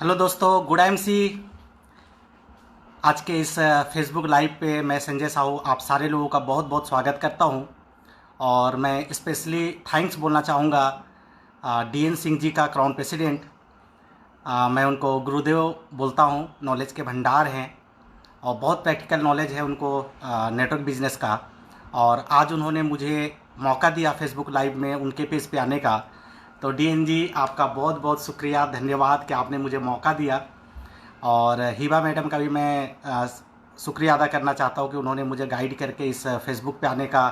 Hello दोस्तों, good MC. आज के इस फेसबुक लाइव पे मैं संजय साहू आप सारे लोगों का बहुत बहुत स्वागत करता हूं। और मैं स्पेशली थैंक्स बोलना चाहूँगा डीएन सिंह जी का, क्राउन प्रेसिडेंट। मैं उनको गुरुदेव बोलता हूं। नॉलेज के भंडार हैं और बहुत प्रैक्टिकल नॉलेज है उनको नेटवर्क बिजनेस का। और आज उन्होंने मुझे मौका दिया फेसबुक लाइव में उनके पेज पे आने का। तो डीएन जी, आपका बहुत बहुत शुक्रिया, धन्यवाद कि आपने मुझे मौका दिया। और हिबा मैडम का भी मैं शुक्रिया अदा करना चाहता हूँ कि उन्होंने मुझे गाइड करके इस फेसबुक पे आने का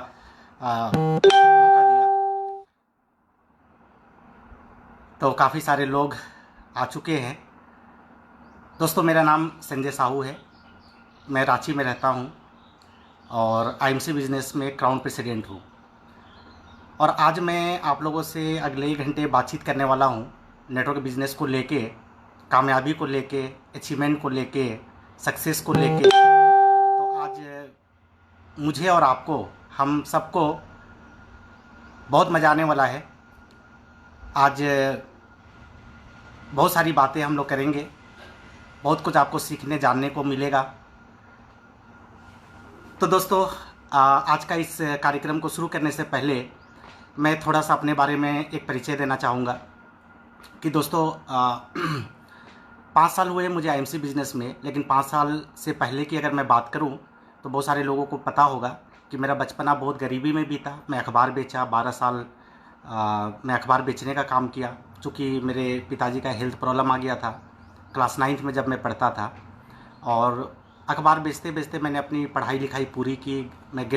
मौका दिया। तो काफ़ी सारे लोग आ चुके हैं। दोस्तों, मेरा नाम संजय साहू है। मैं रांची में रहता हूँ और आईएमसी बिजनेस में क्राउन प्रेसिडेंट हूँ। और आज मैं आप लोगों से अगले 1 घंटे बातचीत करने वाला हूँ नेटवर्क बिजनेस को लेके, कामयाबी को लेके, अचीवमेंट को लेके, सक्सेस को लेके। तो आज मुझे और आपको, हम सबको बहुत मज़ा आने वाला है। आज बहुत सारी बातें हम लोग करेंगे, बहुत कुछ आपको सीखने जानने को मिलेगा। तो दोस्तों, आज का इस कार्यक्रम को शुरू करने से पहले मैं थोड़ा सा अपने बारे में एक परिचय देना चाहूँगा कि दोस्तों 5 साल हुए मुझे आईएमसी बिजनेस में। लेकिन 5 साल से पहले की अगर मैं बात करूं तो बहुत सारे लोगों को पता होगा कि मेरा बचपना बहुत गरीबी में बीता। मैं अखबार बेचा 12 साल। मैं अखबार बेचने का काम किया, चूँकि मेरे पिताजी का हेल्थ प्रॉब्लम आ गया था क्लास 9th में जब मैं पढ़ता था। और अखबार बेचते बेचते मैंने अपनी पढ़ाई लिखाई पूरी की। मैं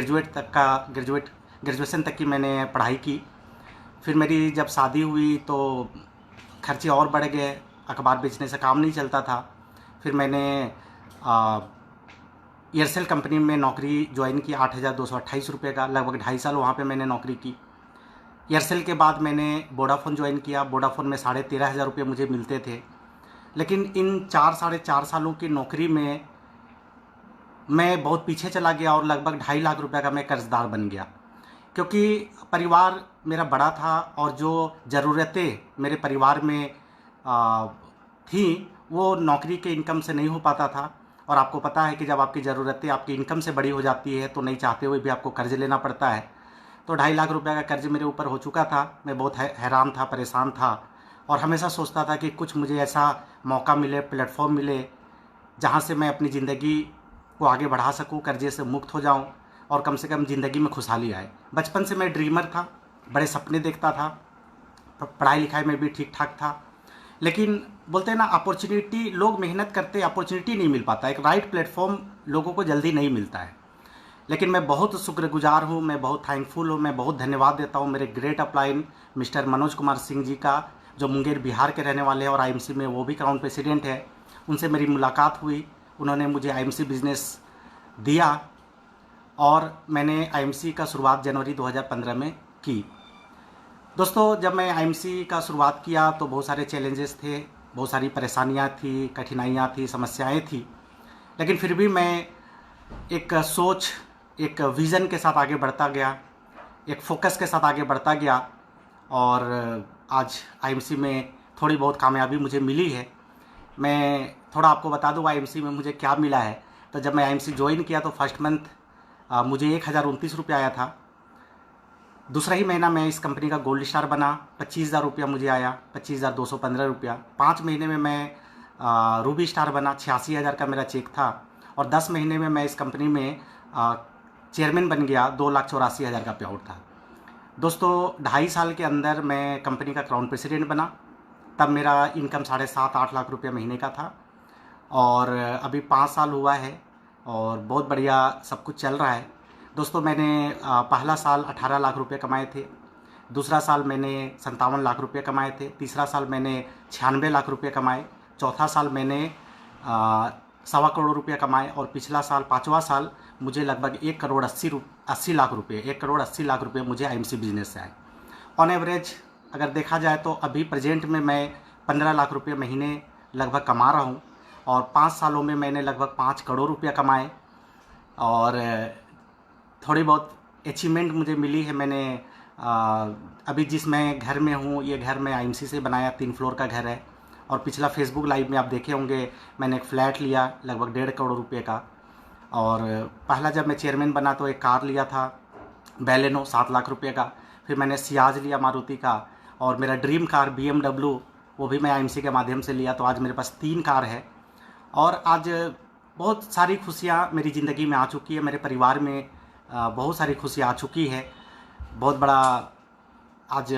ग्रेजुएशन तक की मैंने पढ़ाई की। फिर मेरी जब शादी हुई तो खर्चे और बढ़ गए, अखबार बेचने से काम नहीं चलता था। फिर मैंने एयरसेल कंपनी में नौकरी ज्वाइन की, 8,228 रुपये का। लगभग 2.5 साल वहाँ पे मैंने नौकरी की। एयरसेल के बाद मैंने वोडाफोन ज्वाइन किया। वोडाफोन में 13,500 रुपये मुझे मिलते थे। लेकिन इन 4 साढ़े 4 सालों की नौकरी में मैं बहुत पीछे चला गया और लगभग 2.5 लाख रुपये का मैं कर्जदार बन गया, क्योंकि परिवार मेरा बड़ा था और जो ज़रूरतें मेरे परिवार में थी वो नौकरी के इनकम से नहीं हो पाता था। और आपको पता है कि जब आपकी ज़रूरतें आपकी इनकम से बड़ी हो जाती है तो नहीं चाहते हुए भी आपको कर्ज लेना पड़ता है। तो 2.5 लाख रुपये का कर्ज मेरे ऊपर हो चुका था। मैं बहुत हैरान था, परेशान था और हमेशा सोचता था कि कुछ मुझे ऐसा मौका मिले, प्लेटफॉर्म मिले जहाँ से मैं अपनी ज़िंदगी को आगे बढ़ा सकूँ, कर्जे से मुक्त हो जाऊँ और कम से कम ज़िंदगी में खुशहाली आए। बचपन से मैं ड्रीमर था, बड़े सपने देखता था, पढ़ाई लिखाई में भी ठीक ठाक था। लेकिन बोलते हैं ना, अपॉर्चुनिटी, लोग मेहनत करते, अपॉर्चुनिटी नहीं मिल पाता। एक राइट प्लेटफॉर्म लोगों को जल्दी नहीं मिलता है। लेकिन मैं बहुत शुक्रगुजार हूँ, मैं बहुत थैंकफुल हूँ, मैं बहुत धन्यवाद देता हूँ मेरे great upline mister Manoj Kumar Singh ji का, जो मुंगेर बिहार के रहने वाले हैं और आईएमसी में वो भी क्राउन प्रेसिडेंट है। उनसे मेरी मुलाकात हुई, उन्होंने मुझे आईएमसी बिजनेस दिया और मैंने आईएमसी का शुरुआत जनवरी 2015 में की। दोस्तों, जब मैं आईएमसी का शुरुआत किया तो बहुत सारे चैलेंजेस थे, बहुत सारी परेशानियां थी, कठिनाइयां थी, समस्याएं थी। लेकिन फिर भी मैं एक सोच, एक विज़न के साथ आगे बढ़ता गया, एक फोकस के साथ आगे बढ़ता गया और आज आईएमसी में थोड़ी बहुत कामयाबी मुझे मिली है। मैं थोड़ा आपको बता दूं आईएमसी में मुझे क्या मिला है। तो जब मैं आईएमसी ज्वाइन किया तो फर्स्ट मंथ मुझे 1,029 रुपये आया था। दूसरा ही महीना मैं इस कंपनी का गोल्ड स्टार बना, 25,000 रुपया मुझे आया, 25,215 रुपया। 5 महीने में मैं रूबी स्टार बना, 86,000 का मेरा चेक था। और 10 महीने में मैं इस कंपनी में चेयरमैन बन गया, 2,84,000 का पे आउट था। दोस्तों, 2.5 साल के अंदर मैं कंपनी का क्राउन प्रेसिडेंट बना। तब मेरा इनकम 7.5-8 लाख रुपये महीने का था। और अभी 5 साल हुआ है और बहुत बढ़िया सब कुछ चल रहा है। दोस्तों, मैंने पहला साल 18 लाख रुपये कमाए थे, दूसरा साल मैंने 57 लाख रुपये कमाए थे, तीसरा साल मैंने 96 लाख रुपये कमाए, चौथा साल मैंने 1.25 करोड़ रुपये कमाए और पिछला साल 5वां साल मुझे लगभग 1,80 लाख रुपये 1,80 लाख रुपये मुझे आईएमसी बिजनेस से आए। ऑन एवरेज अगर देखा जाए तो अभी प्रेजेंट में मैं 15 लाख रुपये महीने लगभग कमा रहा हूँ और 5 सालों में मैंने लगभग 5 करोड़ रुपया कमाए। और थोड़ी बहुत अचीवमेंट मुझे मिली है। मैंने अभी जिस मैं घर में हूँ, ये घर मैं आईएमसी से बनाया, 3 फ्लोर का घर है और पिछला फेसबुक लाइव में आप देखे होंगे मैंने एक फ़्लैट लिया लगभग 1.5 करोड़ रुपये का। और पहला जब मैं चेयरमैन बना तो एक कार लिया था बैलेनो 7 लाख रुपये का। फिर मैंने सियाज लिया मारुति का, और मेरा ड्रीम कार BMW वो भी मैं IMC के माध्यम से लिया। तो आज मेरे पास 3 कार है और आज बहुत सारी खुशियाँ मेरी ज़िंदगी में आ चुकी है, मेरे परिवार में बहुत सारी खुशियाँ आ चुकी है। बहुत बड़ा आज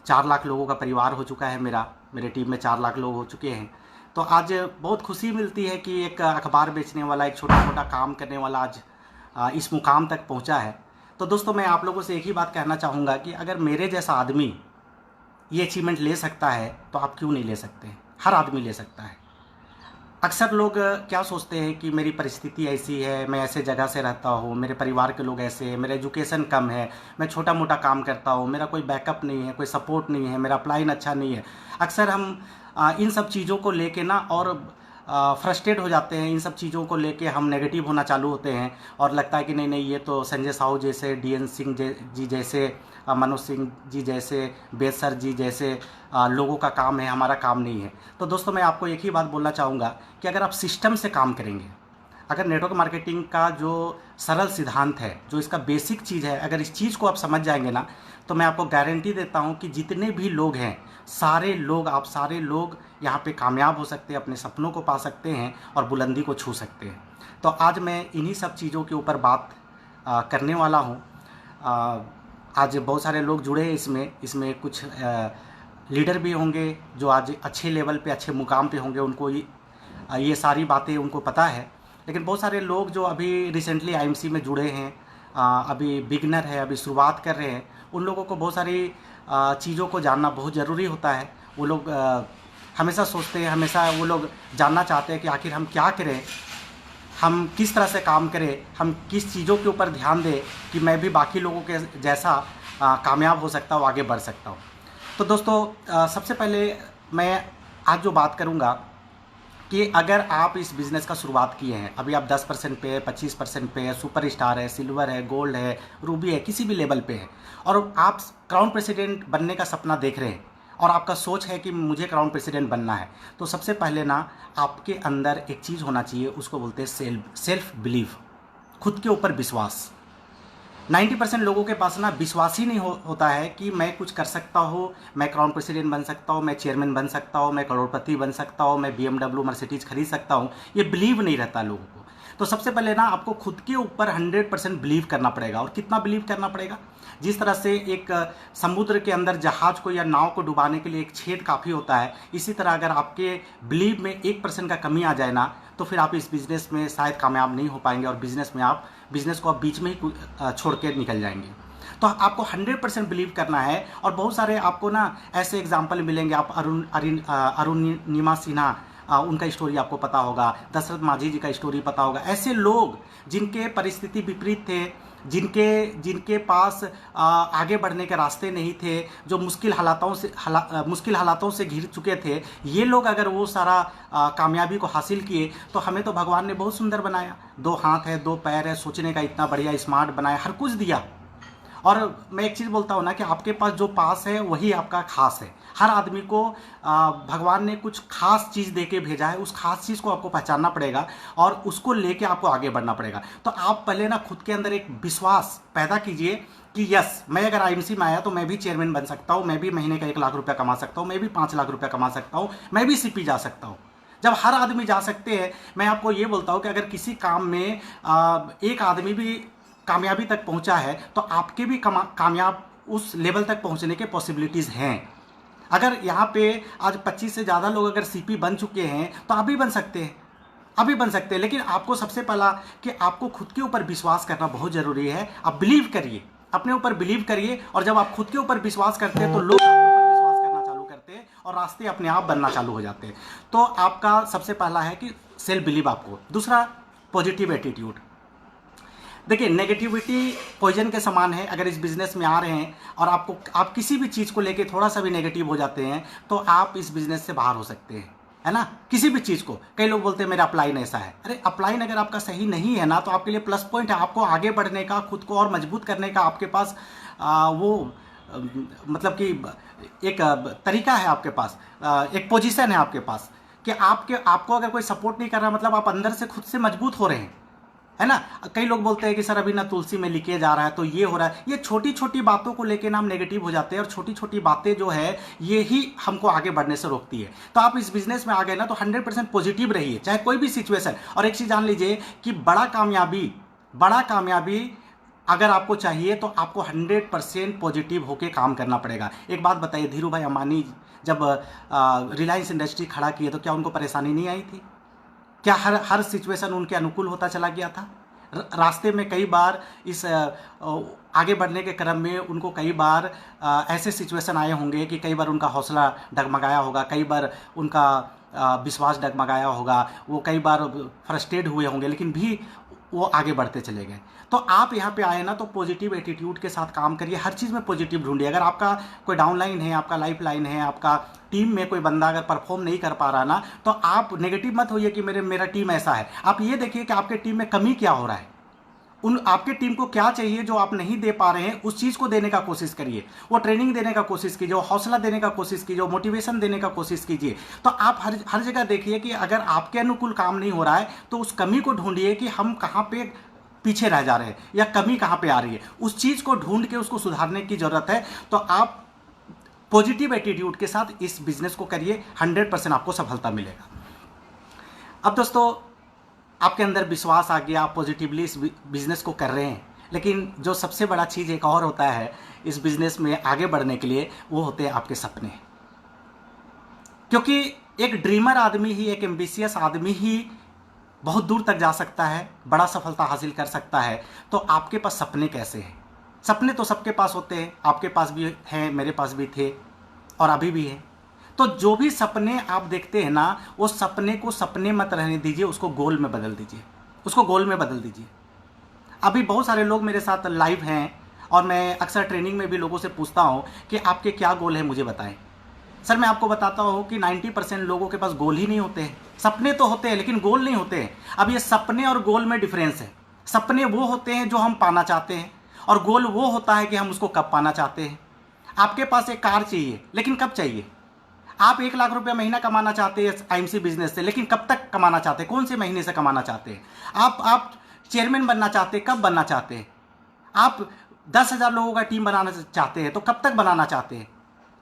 4 लाख लोगों का परिवार हो चुका है मेरे टीम में 4 लाख लोग हो चुके हैं। तो आज बहुत खुशी मिलती है कि एक अखबार बेचने वाला, एक छोटा मोटा काम करने वाला आज इस मुकाम तक पहुंचा है। तो दोस्तों मैं आप लोगों से एक ही बात कहना चाहूँगा कि अगर मेरे जैसा आदमी ये अचीवमेंट ले सकता है तो आप क्यों नहीं ले सकते। हर आदमी ले सकता है। अक्सर लोग क्या सोचते हैं कि मेरी परिस्थिति ऐसी है, मैं ऐसे जगह से रहता हूँ, मेरे परिवार के लोग ऐसे हैं, मेरा एजुकेशन कम है, मैं छोटा मोटा काम करता हूँ, मेरा कोई बैकअप नहीं है, कोई सपोर्ट नहीं है, मेरा अपलाइन अच्छा नहीं है। अक्सर हम इन सब चीज़ों को लेके ना और फ्रस्ट्रेट हो जाते हैं। इन सब चीज़ों को लेके हम नेगेटिव होना चालू होते हैं और लगता है कि नहीं नहीं, ये तो संजय साहू जैसे, DN सिंह जी जैसे, मनोज सिंह जी जैसे, बेद सर जी जैसे लोगों का काम है, हमारा काम नहीं है। तो दोस्तों मैं आपको एक ही बात बोलना चाहूँगा कि अगर आप सिस्टम से काम करेंगे, अगर नेटवर्क मार्केटिंग का जो सरल सिद्धांत है, जो इसका बेसिक चीज़ है, अगर इस चीज़ को आप समझ जाएंगे ना, तो मैं आपको गारंटी देता हूँ कि जितने भी लोग हैं आप सारे लोग यहाँ पे कामयाब हो सकते हैं, अपने सपनों को पा सकते हैं और बुलंदी को छू सकते हैं। तो आज मैं इन्हीं सब चीज़ों के ऊपर बात करने वाला हूँ। आज बहुत सारे लोग जुड़े हैं इसमें कुछ लीडर भी होंगे जो आज अच्छे लेवल पे, अच्छे मुकाम पे होंगे, उनको ये सारी बातें उनको पता है। लेकिन बहुत सारे लोग जो अभी रिसेंटली IMC में जुड़े हैं, अभी बिगनर है, अभी शुरुआत कर रहे हैं, उन लोगों को बहुत सारी चीज़ों को जानना बहुत ज़रूरी होता है। वो लोग हमेशा सोचते हैं, हमेशा वो लोग जानना चाहते हैं कि आखिर हम क्या करें, हम किस तरह से काम करें, हम किस चीज़ों के ऊपर ध्यान दें कि मैं भी बाकी लोगों के जैसा कामयाब हो सकता हूँ, आगे बढ़ सकता हूँ। तो दोस्तों सबसे पहले मैं आज जो बात करूँगा कि अगर आप इस बिज़नेस का शुरुआत किए हैं, अभी आप 10% पे, 25% पे है, सुपर स्टार है, सिल्वर है, गोल्ड है, रूबी है, किसी भी लेवल पे है, और आप क्राउन प्रेसिडेंट बनने का सपना देख रहे हैं और आपका सोच है कि मुझे क्राउन प्रेसिडेंट बनना है, तो सबसे पहले ना आपके अंदर एक चीज़ होना चाहिए, उसको बोलते हैं सेल्फ बिलीव, खुद के ऊपर विश्वास। 90% लोगों के पास ना विश्वास ही नहीं होता है कि मैं कुछ कर सकता हूँ, मैं क्राउन प्रेसिडेंट बन सकता हूँ, मैं चेयरमैन बन सकता हूँ, मैं करोड़पति बन सकता हूँ, मैं BMW मर्सिडीज खरीद सकता हूँ। ये बिलीव नहीं रहता लोगों को। तो सबसे पहले ना आपको खुद के ऊपर 100% बिलीव करना पड़ेगा। और कितना बिलीव करना पड़ेगा? जिस तरह से एक समुद्र के अंदर जहाज को या नाव को डुबाने के लिए एक छेद काफ़ी होता है, इसी तरह अगर आपके बिलीव में 1% का कमी आ जाए ना, तो फिर आप इस बिज़नेस में शायद कामयाब नहीं हो पाएंगे और बिज़नेस को आप बीच में ही छोड़ के निकल जाएंगे। तो आपको 100% बिलीव करना है। और बहुत सारे आपको ना ऐसे एग्जाम्पल मिलेंगे। आप अरुणिमा सिन्हा, उनका स्टोरी आपको पता होगा, दशरथ माझी जी का स्टोरी पता होगा। ऐसे लोग जिनके परिस्थिति विपरीत थे, जिनके पास आगे बढ़ने के रास्ते नहीं थे, जो मुश्किल हालातों से घिर चुके थे, ये लोग अगर वो सारा कामयाबी को हासिल किए, तो हमें तो भगवान ने बहुत सुंदर बनाया। 2 हाथ है, 2 पैर है, सोचने का इतना बढ़िया स्मार्ट बनाया, हर कुछ दिया। और मैं एक चीज़ बोलता हूँ ना कि आपके पास जो पास है वही आपका खास है। हर आदमी को भगवान ने कुछ खास चीज़ दे के भेजा है, उस खास चीज़ को आपको पहचानना पड़ेगा और उसको लेके आपको आगे बढ़ना पड़ेगा। तो आप पहले ना खुद के अंदर एक विश्वास पैदा कीजिए कि यस, मैं अगर IMC में आया तो मैं भी चेयरमैन बन सकता हूँ, मैं भी महीने का 1 लाख रुपया कमा सकता हूँ, मैं भी 5 लाख रुपया कमा सकता हूँ, मैं भी CP जा सकता हूँ। जब हर आदमी जा सकते हैं, मैं आपको ये बोलता हूँ कि अगर किसी काम में एक आदमी भी कामयाबी तक पहुंचा है, तो आपके भी कामयाब उस लेवल तक पहुंचने के पॉसिबिलिटीज़ हैं। अगर यहाँ पे आज 25 से ज़्यादा लोग अगर CP बन चुके हैं, तो आप भी बन सकते हैं, लेकिन आपको सबसे पहला कि आपको खुद के ऊपर विश्वास करना बहुत ज़रूरी है। आप बिलीव करिए, अपने ऊपर बिलीव करिए, और जब आप खुद के ऊपर विश्वास करते हैं तो लोग आपके ऊपर विश्वास करना चालू करते हैं और रास्ते अपने आप बनना चालू हो जाते हैं। तो आपका सबसे पहला है कि सेल्फ बिलीव आपको। दूसरा, पॉजिटिव एटीट्यूड। देखिए, नेगेटिविटी पॉइजन के समान है। अगर इस बिज़नेस में आ रहे हैं और आप किसी भी चीज़ को लेके थोड़ा सा भी नेगेटिव हो जाते हैं, तो आप इस बिज़नेस से बाहर हो सकते हैं, है ना। किसी भी चीज़ को, कई लोग बोलते हैं मेरा अपलाइन ऐसा है। अरे अपलाइन अगर आपका सही नहीं है ना, तो आपके लिए प्लस पॉइंट है। आपको आगे बढ़ने का, खुद को और मजबूत करने का आपके पास वो मतलब कि एक तरीका है आपके पास, एक पोजीशन है आपके पास कि आपको अगर कोई सपोर्ट नहीं कर रहा, मतलब आप अंदर से खुद से मजबूत हो रहे हैं, है ना। कई लोग बोलते हैं कि सर अभी ना तुलसी में लीकेज आ रहा है, तो ये हो रहा है। ये छोटी छोटी बातों को लेकर ना हम नेगेटिव हो जाते हैं, और छोटी छोटी बातें जो है ये ही हमको आगे बढ़ने से रोकती है। तो आप इस बिजनेस में आ गए ना, तो 100% पॉजिटिव रहिए, चाहे कोई भी सिचुएशन। और एक चीज़ जान लीजिए कि बड़ा कामयाबी अगर आपको चाहिए तो आपको 100% पॉजिटिव होकर काम करना पड़ेगा। एक बात बताइए, धीरू भाई अंबानी जब रिलायंस इंडस्ट्री खड़ा किए तो क्या उनको परेशानी नहीं आई थी? क्या हर सिचुएशन उनके अनुकूल होता चला गया था? रास्ते में कई बार इस आगे बढ़ने के क्रम में उनको कई बार ऐसे सिचुएशन आए होंगे कि कई बार उनका हौसला डगमगाया होगा, कई बार उनका विश्वास डगमगाया होगा, वो कई बार फ्रस्ट्रेट हुए होंगे, लेकिन भी वो आगे बढ़ते चले गए। तो आप यहाँ पे आए ना, तो पॉजिटिव एटीट्यूड के साथ काम करिए, हर चीज़ में पॉजिटिव ढूंढिए। अगर आपका कोई डाउन लाइन है, आपका लाइफ लाइन है, आपका टीम में कोई बंदा अगर परफॉर्म नहीं कर पा रहा ना, तो आप नेगेटिव मत होइए कि मेरा टीम ऐसा है। आप ये देखिए कि आपके टीम में कमी क्या हो रहा है, आपके टीम को क्या चाहिए जो आप नहीं दे पा रहे हैं, उस चीज़ को देने का कोशिश करिए। वो ट्रेनिंग देने का कोशिश कीजिए, वो हौसला देने का कोशिश कीजिए, वो मोटिवेशन देने का कोशिश कीजिए। तो आप हर जगह देखिए कि अगर आपके अनुकूल काम नहीं हो रहा है, तो उस कमी को ढूंढिए कि हम कहाँ पे पीछे रह जा रहे हैं या कमी कहाँ पे आ रही है, उस चीज़ को ढूंढ के उसको सुधारने की ज़रूरत है। तो आप पॉजिटिव एटीट्यूड के साथ इस बिजनेस को करिए, 100% आपको सफलता मिलेगा। अब दोस्तों, आपके अंदर विश्वास आ गया, आप पॉजिटिवली इस बिजनेस को कर रहे हैं, लेकिन जो सबसे बड़ा चीज़ एक और होता है इस बिजनेस में आगे बढ़ने के लिए, वो होते हैं आपके सपने। क्योंकि एक ड्रीमर आदमी ही, एक एम्बिशियस आदमी ही बहुत दूर तक जा सकता है, बड़ा सफलता हासिल कर सकता है। तो आपके पास सपने कैसे हैं? सपने तो सबके पास होते हैं, आपके पास भी हैं, मेरे पास भी थे और अभी भी हैं। तो जो भी सपने आप देखते हैं ना, वो सपने को सपने मत रहने दीजिए, उसको गोल में बदल दीजिए, उसको गोल में बदल दीजिए। अभी बहुत सारे लोग मेरे साथ लाइव हैं, और मैं अक्सर ट्रेनिंग में भी लोगों से पूछता हूँ कि आपके क्या गोल है, मुझे बताएं। सर मैं आपको बताता हूँ कि 90% लोगों के पास गोल ही नहीं होते हैं। सपने तो होते हैं लेकिन गोल नहीं होते हैं। अब ये सपने और गोल में डिफरेंस है। सपने वो होते हैं जो हम पाना चाहते हैं, और गोल वो होता है कि हम उसको कब पाना चाहते हैं। आपके पास एक कार चाहिए, लेकिन कब चाहिए? आप 1 लाख रुपया महीना कमाना चाहते हैं आईएमसी बिजनेस से, लेकिन कब तक कमाना चाहते हैं? कौन से महीने से कमाना चाहते हैं? आप चेयरमैन बनना चाहते हैं, कब बनना चाहते हैं? आप 10,000 लोगों का टीम बनाना चाहते हैं, तो कब तक बनाना चाहते हैं?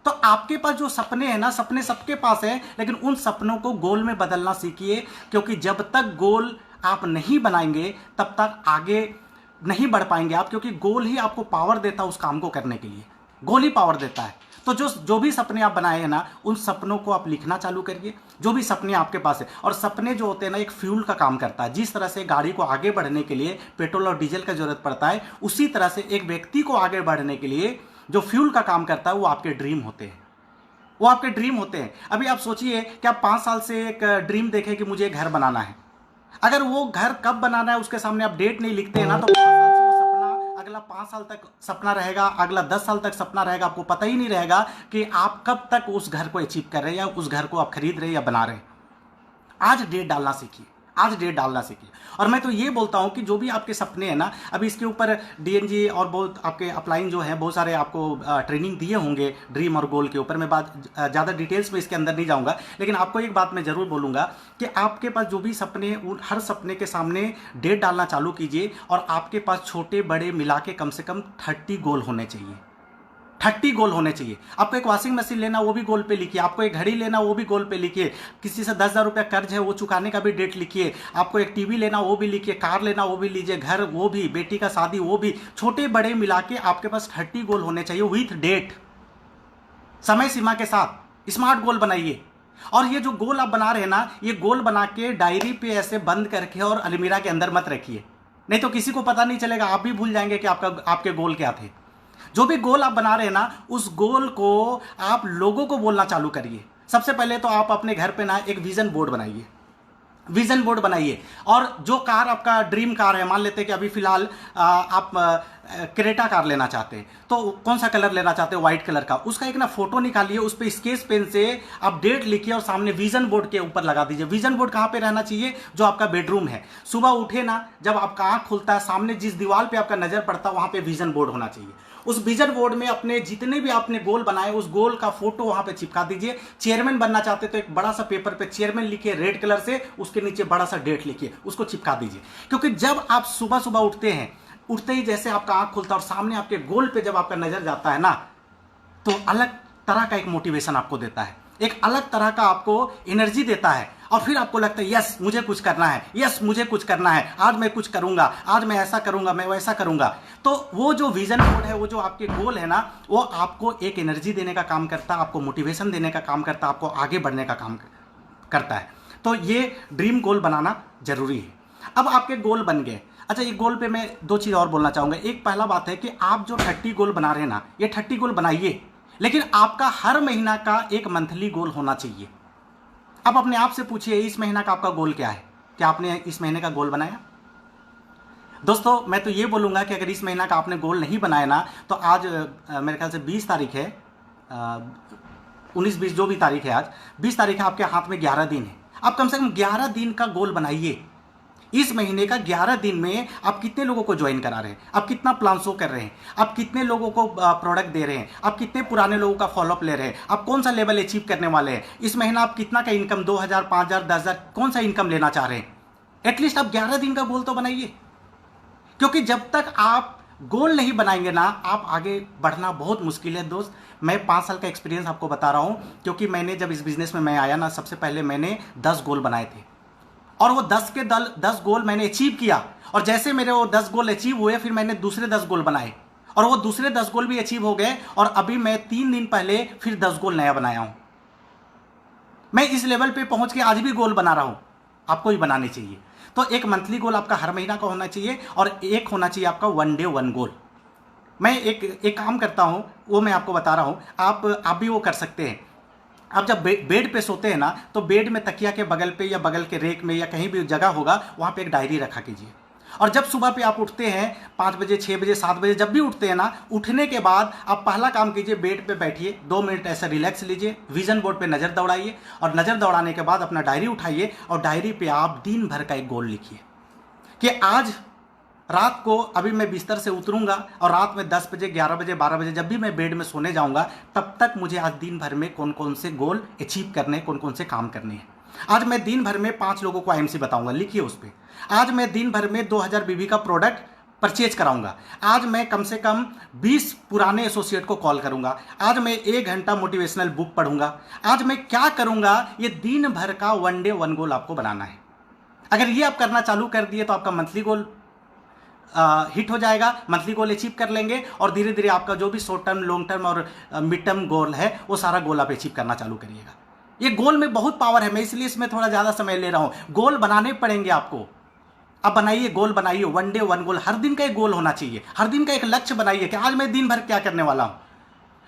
तो आपके पास जो सपने हैं ना, सपने सबके पास है, लेकिन उन सपनों को गोल में बदलना सीखिए। क्योंकि जब तक गोल आप नहीं बनाएंगे तब तक आगे नहीं बढ़ पाएंगे आप, क्योंकि गोल ही आपको पावर देता है उस काम को करने के लिए। गोल ही पावर देता है। तो जो भी सपने आप बनाए हैं ना, उन सपनों को आप लिखना चालू करिए, जो भी सपने आपके पास है। और सपने जो होते हैं ना, एक फ्यूल का काम करता है। जिस तरह से गाड़ी को आगे बढ़ने के लिए पेट्रोल और डीजल का जरूरत पड़ता है, उसी तरह से एक व्यक्ति को आगे बढ़ने के लिए जो फ्यूल का काम करता है, वो आपके ड्रीम होते हैं। वो आपके ड्रीम होते हैं। अभी आप सोचिए कि आप 5 साल से एक ड्रीम देखें कि मुझे घर बनाना है। अगर वो घर कब बनाना है उसके सामने आप डेट नहीं लिखते हैं ना, तो 5 साल से वो सपना अगला 5 साल तक सपना रहेगा, अगला 10 साल तक सपना रहेगा। आपको पता ही नहीं रहेगा कि आप कब तक उस घर को अचीव कर रहे हैं, या उस घर को आप खरीद रहे हैं या बना रहे हैं। आज डेट डालना सीखिए, आज डेट डालना सीखिए। और मैं तो ये बोलता हूँ कि जो भी आपके सपने हैं ना, अभी इसके ऊपर डीएनजी और बहुत आपके अपलाइन जो हैं, बहुत सारे आपको ट्रेनिंग दिए होंगे ड्रीम और गोल के ऊपर। मैं बात ज़्यादा डिटेल्स में इसके अंदर नहीं जाऊँगा, लेकिन आपको एक बात मैं ज़रूर बोलूँगा कि आपके पास जो भी सपने, उन हर सपने के सामने डेट डालना चालू कीजिए। और आपके पास छोटे बड़े मिला के कम से कम 30 गोल होने चाहिए। 30 गोल होने चाहिए। आपको एक वॉशिंग मशीन लेना, वो भी गोल पे लिखिए। आपको एक घड़ी लेना, वो भी गोल पे लिखिए। किसी से 10,000 रुपया कर्ज है, वो चुकाने का भी डेट लिखिए। आपको एक टीवी लेना, वो भी लिखिए। कार लेना, वो भी लीजिए। घर, वो भी। बेटी का शादी, वो भी। छोटे बड़े मिला के आपके पास 30 गोल होने चाहिए, विथ डेट, समय सीमा के साथ। स्मार्ट गोल बनाइए। और ये जो गोल आप बना रहे हैं ना, ये गोल बना के डायरी पे ऐसे बंद करके और अलमीरा के अंदर मत रखिए, नहीं तो किसी को पता नहीं चलेगा, आप भी भूल जाएंगे कि आपके गोल क्या थे। जो भी गोल आप बना रहे हैं ना, उस गोल को आप लोगों को बोलना चालू करिए। सबसे पहले तो आप अपने घर पे ना एक विजन बोर्ड बनाइए। विजन बोर्ड बनाइए। और जो कार आपका ड्रीम कार है, मान लेते हैं कि अभी फिलहाल आप क्रेटा कार लेना चाहते हैं, तो कौन सा कलर लेना चाहते हैं? व्हाइट कलर का। उसका एक ना फोटो निकालिए, उस पर स्केच पेन से आप डेट लिखिए और सामने विजन बोर्ड के ऊपर लगा दीजिए। विजन बोर्ड कहाँ पे रहना चाहिए? जो आपका बेडरूम है। सुबह उठे ना, जब आपका आँख खुलता है, सामने जिस दीवार पे आपका नजर पड़ता है, वहाँ पे विजन बोर्ड होना चाहिए। उस विजन बोर्ड में अपने जितने भी आपने गोल बनाए उस गोल का फोटो वहां पे चिपका दीजिए। चेयरमैन बनना चाहते तो एक बड़ा सा पेपर पे चेयरमैन लिखिए रेड कलर से, उसके नीचे बड़ा सा डेट लिखिए, उसको चिपका दीजिए। क्योंकि जब आप सुबह सुबह उठते हैं, उठते ही जैसे आपका आंख खुलता है और सामने आपके गोल पे जब आपका नजर जाता है ना, तो अलग तरह का एक मोटिवेशन आपको देता है, एक अलग तरह का आपको एनर्जी देता है। और फिर आपको लगता है यस मुझे कुछ करना है, यस मुझे कुछ करना है, आज मैं कुछ करूंगा, आज मैं ऐसा करूंगा, मैं वैसा करूंगा। तो वो जो विजन बोर्ड है, वो जो आपके गोल है ना, वो आपको एक एनर्जी देने का काम करता है, आपको मोटिवेशन देने का काम करता है, आपको आगे बढ़ने का काम करता है। तो ये ड्रीम गोल बनाना जरूरी है। अब आपके गोल बन गए। अच्छा, ये गोल पे मैं 2 चीज़ और बोलना चाहूँगा। एक पहला बात है कि आप जो 30 गोल बना रहे हैं ना, ये 30 गोल बनाइए, लेकिन आपका हर महीना का एक मंथली गोल होना चाहिए। अब अपने आप से पूछिए इस महीना का आपका गोल क्या है? क्या आपने इस महीने का गोल बनाया? दोस्तों, मैं तो ये बोलूँगा कि अगर इस महीना का आपने गोल नहीं बनाया ना, तो आज मेरे ख्याल से 20 तारीख है, 19-20 जो भी तारीख है, आज 20 तारीख है, आपके हाथ में 11 दिन है। आप कम से कम 11 दिन का गोल बनाइए। इस महीने का 11 दिन में आप कितने लोगों को ज्वाइन करा रहे हैं, आप कितना प्लान शो कर रहे हैं, आप कितने लोगों को प्रोडक्ट दे रहे हैं, आप कितने पुराने लोगों का फॉलोअप ले रहे हैं, आप कौन सा लेवल अचीव करने वाले हैं, इस महीना आप कितना का इनकम, 2000, 5000, 10,000, कौन सा इनकम लेना चाह रहे हैं। एटलीस्ट आप 11 दिन का गोल तो बनाइए। क्योंकि जब तक आप गोल नहीं बनाएंगे ना, आप आगे बढ़ना बहुत मुश्किल है। दोस्त, मैं 5 साल का एक्सपीरियंस आपको बता रहा हूं, क्योंकि मैंने जब इस बिजनेस में मैं आया ना, सबसे पहले मैंने 10 गोल बनाए थे, और वो 10 गोल मैंने अचीव किया। और जैसे मेरे वो 10 गोल अचीव हुए, फिर मैंने दूसरे 10 गोल बनाए, और वो दूसरे 10 गोल भी अचीव हो गए। और अभी मैं 3 दिन पहले फिर 10 गोल नया बनाया हूं। मैं इस लेवल पे पहुंच के आज भी गोल बना रहा हूं। आपको भी बनाने चाहिए। तो एक मंथली गोल आपका हर महीना का होना चाहिए, और एक होना चाहिए आपका 1 डे 1 गोल। मैं एक काम करता हूं, वो मैं आपको बता रहा हूं, आप भी वो कर सकते हैं। आप जब बेड पे सोते हैं ना, तो बेड में तकिया के बगल पे या बगल के रेक में या कहीं भी जगह होगा, वहाँ पे एक डायरी रखा कीजिए। और जब सुबह पे आप उठते हैं 5 बजे, 6 बजे, 7 बजे, जब भी उठते हैं ना, उठने के बाद आप पहला काम कीजिए, बेड पे बैठिए, 2 मिनट ऐसा रिलैक्स लीजिए, विजन बोर्ड पे नज़र दौड़ाइए, और नज़र दौड़ाने के बाद अपना डायरी उठाइए, और डायरी पे आप दिन भर का एक गोल लिखिए कि आज रात को, अभी मैं बिस्तर से उतरूंगा और रात में 10 बजे, 11 बजे, 12 बजे जब भी मैं बेड में सोने जाऊंगा, तब तक मुझे आज दिन भर में कौन कौन से गोल अचीव करने, कौन कौन से काम करने हैं। आज मैं दिन भर में 5 लोगों को आईएमसी बताऊंगा, लिखिए उस पर। आज मैं दिन भर में 2000 बीबी का प्रोडक्ट परचेज कराऊंगा। आज मैं कम से कम 20 पुराने एसोसिएट को कॉल करूंगा। आज मैं 1 घंटा मोटिवेशनल बुक पढ़ूंगा। आज मैं क्या करूंगा, ये दिन भर का 1 डे 1 गोल आपको बनाना है। अगर ये आप करना चालू कर दिए तो आपका मंथली गोल हिट हो जाएगा, मंथली गोल अचीव कर लेंगे, और धीरे धीरे आपका जो भी शॉर्ट टर्म, लॉन्ग टर्म और मिड टर्म गोल है, वो सारा गोल आप अचीव करना चालू करिएगा। ये गोल में बहुत पावर है, मैं इसलिए इसमें थोड़ा ज़्यादा समय ले रहा हूँ। गोल बनाने पड़ेंगे आपको। अब बनाइए, गोल बनाइए, 1 डे 1 गोल। हर दिन का एक गोल होना चाहिए, हर दिन का एक लक्ष्य बनाइए कि आज मैं दिन भर क्या करने वाला हूँ।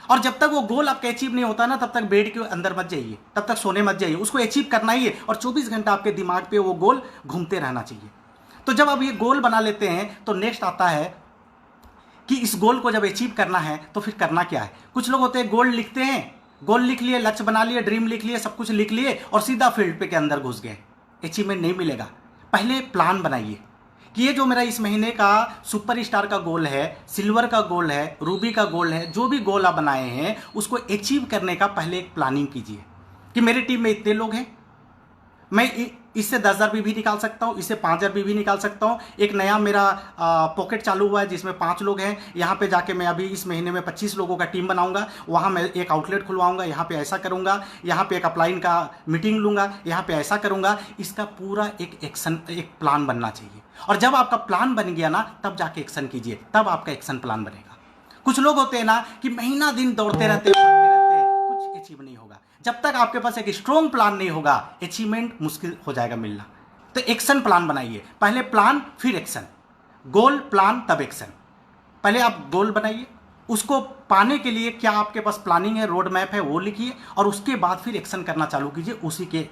और जब तक वो गोल आपका अचीव नहीं होता ना, तब तक बेड के अंदर मत जाइए, तब तक सोने मत जाइए, उसको अचीव करना ही है। और 24 घंटा आपके दिमाग पे वो गोल घूमते रहना चाहिए। तो जब आप ये गोल बना लेते हैं, तो नेक्स्ट आता है कि इस गोल को जब अचीव करना है तो फिर करना क्या है। कुछ लोग होते हैं गोल लिखते हैं, गोल लिख लिए, लक्ष्य बना लिए, ड्रीम लिख लिए, सब कुछ लिख लिए, और सीधा फील्ड पे के अंदर घुस गए। अचीवमेंट नहीं मिलेगा। पहले प्लान बनाइए कि ये जो मेरा इस महीने का सुपर स्टार का गोल है, सिल्वर का गोल है, रूबी का गोल है, जो भी गोल आप बनाए हैं, उसको अचीव करने का पहले एक प्लानिंग कीजिए कि मेरी टीम में इतने लोग हैं, मैं इससे 10,000 भी निकाल सकता हूँ, इससे 5,000 भी निकाल सकता हूँ। एक नया मेरा पॉकेट चालू हुआ है जिसमें 5 लोग हैं, यहाँ पे जाके मैं अभी इस महीने में 25 लोगों का टीम बनाऊंगा, वहाँ मैं एक आउटलेट खुलवाऊंगा, यहाँ पे ऐसा करूंगा, यहाँ पे एक अपलाइन का मीटिंग लूंगा, यहाँ पे ऐसा करूंगा। इसका पूरा एक एक्शन, एक प्लान बनना चाहिए। और जब आपका प्लान बन गया ना, तब जाके एक्शन कीजिए, तब आपका एक्शन प्लान बनेगा। कुछ लोग होते हैं ना कि महीना दिन दौड़ते रहते, कुछ अचीव नहीं होगा। जब तक आपके पास एक स्ट्रॉन्ग प्लान नहीं होगा, अचीवमेंट मुश्किल हो जाएगा मिलना। तो एक्शन प्लान बनाइए, पहले प्लान फिर एक्शन, गोल प्लान तब एक्शन। पहले आप गोल बनाइए, उसको पाने के लिए क्या आपके पास प्लानिंग है, रोड मैप है, वो लिखिए, और उसके बाद फिर एक्शन करना चालू कीजिए उसी के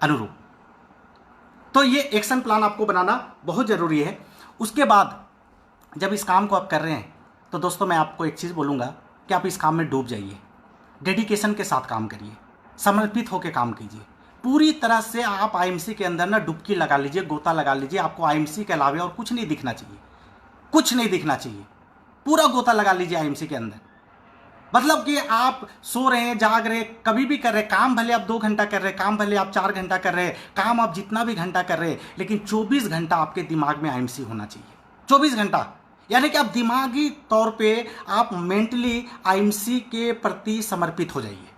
अनुरूप। तो ये एक्शन प्लान आपको बनाना बहुत जरूरी है। उसके बाद जब इस काम को आप कर रहे हैं, तो दोस्तों मैं आपको एक चीज़ बोलूँगा कि आप इस काम में डूब जाइए, डेडिकेशन के साथ काम करिए, समर्पित होकर काम कीजिए। पूरी तरह से आप आईएमसी के अंदर ना डुबकी लगा लीजिए, गोता लगा लीजिए। आपको आईएमसी के अलावा और कुछ नहीं दिखना चाहिए, कुछ नहीं दिखना चाहिए। पूरा गोता लगा लीजिए आईएमसी के अंदर। मतलब कि आप सो रहे हैं, जाग रहे, कभी भी कर रहे, काम भले आप 2 घंटा कर रहे, काम भले आप 4 घंटा कर रहे, काम आप जितना भी घंटा कर रहे, लेकिन 24 घंटा आपके दिमाग में आईएमसी होना चाहिए। 24 घंटा, यानी कि आप दिमागी तौर पे आप मेंटली आईएमसी के प्रति समर्पित हो जाइए।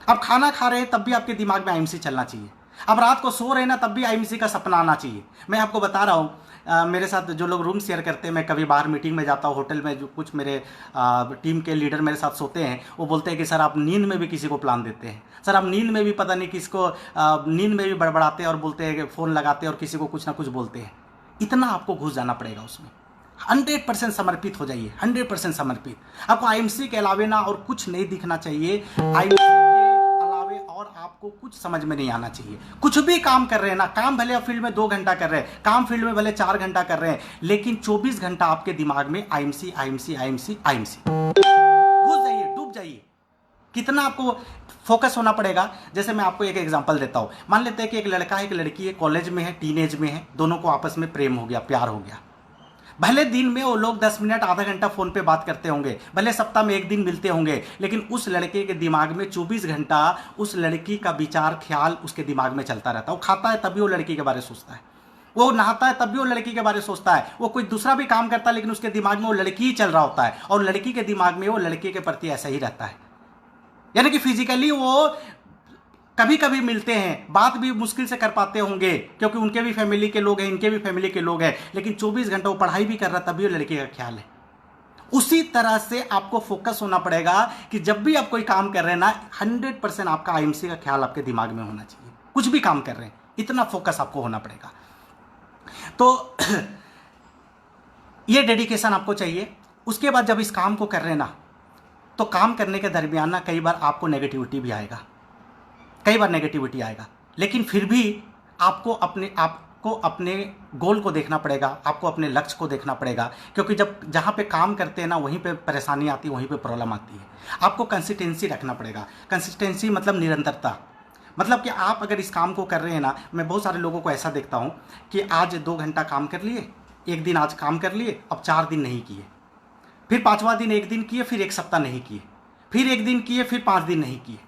आप खाना खा रहे हैं तब भी आपके दिमाग में आईएमसी चलना चाहिए। अब रात को सो रहे हैं ना, तब भी आईएमसी का सपना आना चाहिए। मैं आपको बता रहा हूँ, मेरे साथ जो लोग रूम शेयर करते हैं, मैं कभी बाहर मीटिंग में जाता हूँ, होटल में जो कुछ मेरे टीम के लीडर मेरे साथ सोते हैं, वो बोलते हैं कि सर आप नींद में भी किसी को प्लान देते हैं, सर आप नींद में भी पता नहीं किसको नींद में भी बड़बड़ाते हैं और बोलते हैं कि फ़ोन लगाते हैं और किसी को कुछ ना कुछ बोलते हैं। इतना आपको घुस जाना पड़ेगा उसमें। 100% समर्पित हो जाइए, 100% समर्पित। आपको आईएमसी के अलावे ना और कुछ नहीं दिखना चाहिए, आईएमसी के अलावे और आपको कुछ समझ में नहीं आना चाहिए। कुछ भी काम कर रहे हैं ना, काम भले आप फील्ड में 2 घंटा कर रहे हैं, काम फील्ड में भले 4 घंटा कर रहे हैं, लेकिन 24 घंटा आपके दिमाग में आईएमसी आईएमसी आईएमसी आईएमसी घुस जाइए, डूब जाइए। कितना आपको फोकस होना पड़ेगा। जैसे मैं आपको एक एग्जांपल देता हूं, मान लेते हैं कि एक लड़का है, एक लड़की है, कॉलेज में है, टीनेज में है, दोनों को आपस में प्रेम हो गया, प्यार हो गया। भले दिन में वो लोग 10 मिनट आधा घंटा फोन पे बात करते होंगे, भले सप्ताह में 1 दिन मिलते होंगे, लेकिन उस लड़के के दिमाग में 24 घंटा उस लड़की का विचार ख्याल उसके दिमाग में चलता रहता है। वो खाता है तभी वो लड़की के बारे में सोचता है, वो नहाता है तब भी वो लड़की के बारे में सोचता है, वो कोई दूसरा भी काम करता है लेकिन उसके दिमाग में वो लड़की ही चल रहा होता है, और लड़की के दिमाग में वो लड़के के प्रति ऐसा ही रहता है। यानी कि फिजिकली वो कभी कभी मिलते हैं, बात भी मुश्किल से कर पाते होंगे क्योंकि उनके भी फैमिली के लोग हैं, इनके भी फैमिली के लोग हैं, लेकिन 24 घंटा वो पढ़ाई भी कर रहा तभी वो लड़के का ख्याल है। उसी तरह से आपको फोकस होना पड़ेगा कि जब भी आप कोई काम कर रहे हैं ना, 100% आपका आईएमसी का ख्याल आपके दिमाग में होना चाहिए। कुछ भी काम कर रहे हैं, इतना फोकस आपको होना पड़ेगा। तो ये डेडिकेशन आपको चाहिए। उसके बाद जब इस काम को कर रहे हैं ना, तो काम करने के दरमियान ना कई बार आपको नेगेटिविटी भी आएगा, कई बार नेगेटिविटी आएगा, लेकिन फिर भी आपको अपने गोल को देखना पड़ेगा, आपको अपने लक्ष्य को देखना पड़ेगा, क्योंकि जब जहाँ पे काम करते हैं ना वहीं पे परेशानी आती है, वहीं पे प्रॉब्लम आती है। आपको कंसिस्टेंसी रखना पड़ेगा। कंसिस्टेंसी मतलब निरंतरता। मतलब कि आप अगर इस काम को कर रहे हैं ना, मैं बहुत सारे लोगों को ऐसा देखता हूँ कि आज 2 घंटा काम कर लिए, एक दिन आज काम कर लिए, अब 4 दिन नहीं किए, फिर 5वां दिन 1 दिन किए, फिर 1 सप्ताह नहीं किए, फिर 1 दिन किए, फिर 5 दिन नहीं किए,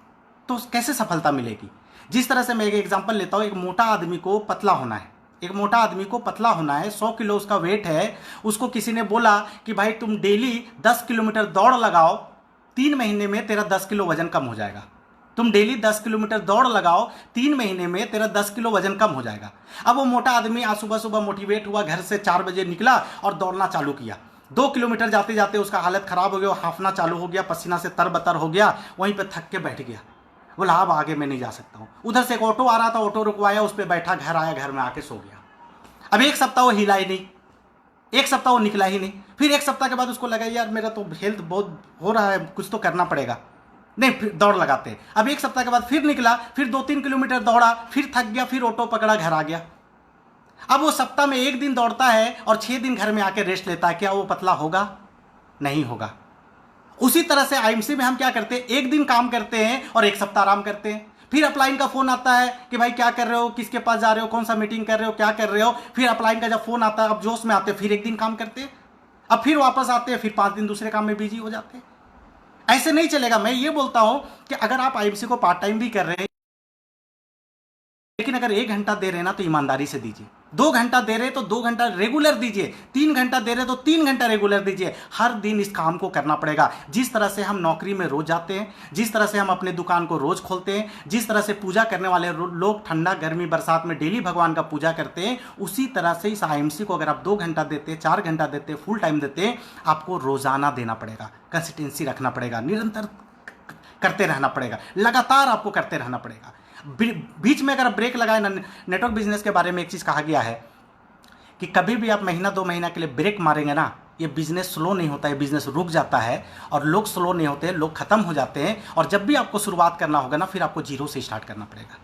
तो कैसे सफलता मिलेगी। जिस तरह से मैं एक एग्जांपल लेता हूँ, एक मोटा आदमी को पतला होना है, एक मोटा आदमी को पतला होना है, 100 किलो उसका वेट है, उसको किसी ने बोला कि भाई तुम डेली 10 किलोमीटर दौड़ लगाओ, 3 महीने में तेरा 10 किलो वजन कम हो जाएगा। तुम डेली 10 किलोमीटर दौड़ लगाओ, 3 महीने में तेरा 10 किलो वजन कम हो जाएगा। अब वो मोटा आदमी आज सुबह सुबह मोटिवेट हुआ, घर से 4 बजे निकला और दौड़ना चालू किया। 2 किलोमीटर जाते जाते उसका हालत खराब हो गया, हाफना चालू हो गया, पसीना से तरबतर हो गया, वहीं पे थक के बैठ गया। बोला अब आगे मैं नहीं जा सकता हूँ। उधर से एक ऑटो आ रहा था, ऑटो रुकवाया, उस पर बैठा, घर आया, घर में आके सो गया। अब 1 सप्ताह वो हिला ही नहीं, 1 सप्ताह वो निकला ही नहीं। फिर 1 सप्ताह के बाद उसको लगा यार मेरा तो हेल्थ बहुत हो रहा है, कुछ तो करना पड़ेगा, नहीं फिर दौड़ लगाते हैं। अब 1 सप्ताह के बाद फिर निकला, फिर 2-3 किलोमीटर दौड़ा, फिर थक गया, फिर ऑटो पकड़ा, घर आ गया। अब वो सप्ताह में 1 दिन दौड़ता है और 6 दिन घर में आके रेस्ट लेता है, क्या वो पतला होगा? नहीं होगा। उसी तरह से आईएमसी में हम क्या करते हैं, 1 दिन काम करते हैं और 1 सप्ताह आराम करते हैं। फिर अपलाइन का फोन आता है कि भाई क्या कर रहे हो, किसके पास जा रहे हो, कौन सा मीटिंग कर रहे हो, क्या कर रहे हो। फिर अपलाइन का जब फोन आता है, अब जोश में आते हैं, फिर 1 दिन काम करते हैं, अब फिर वापस आते हैं, फिर 5 दिन दूसरे काम में बिजी हो जाते हैं। ऐसे नहीं चलेगा। मैं ये बोलता हूं कि अगर आप आईएमसी को पार्ट टाइम भी कर रहे हैं, लेकिन अगर 1 घंटा दे रहे हैं ना तो ईमानदारी से दीजिए। 2 घंटा दे रहे तो 2 घंटा रेगुलर दीजिए। 3 घंटा दे रहे तो 3 घंटा रेगुलर दीजिए। हर दिन इस काम को करना पड़ेगा। जिस तरह से हम नौकरी में रोज जाते हैं, जिस तरह से हम अपने दुकान को रोज खोलते हैं, जिस तरह से पूजा करने वाले लोग ठंडा गर्मी बरसात में डेली भगवान का पूजा करते हैं, उसी तरह से इस आईएमसी को अगर आप 2 घंटा देते, 4 घंटा देते, फुल टाइम देते, आपको रोजाना देना पड़ेगा। कंसिस्टेंसी रखना पड़ेगा, निरंतर करते रहना पड़ेगा, लगातार आपको करते रहना पड़ेगा। बीच में अगर ब्रेक लगाए ना, नेटवर्क बिजनेस के बारे में एक चीज़ कहा गया है कि कभी भी आप महीना 2 महीना के लिए ब्रेक मारेंगे ना, ये बिजनेस स्लो नहीं होता है, बिजनेस रुक जाता है। और लोग स्लो नहीं होते हैं, लोग खत्म हो जाते हैं। और जब भी आपको शुरुआत करना होगा ना, फिर आपको 0 से स्टार्ट करना पड़ेगा।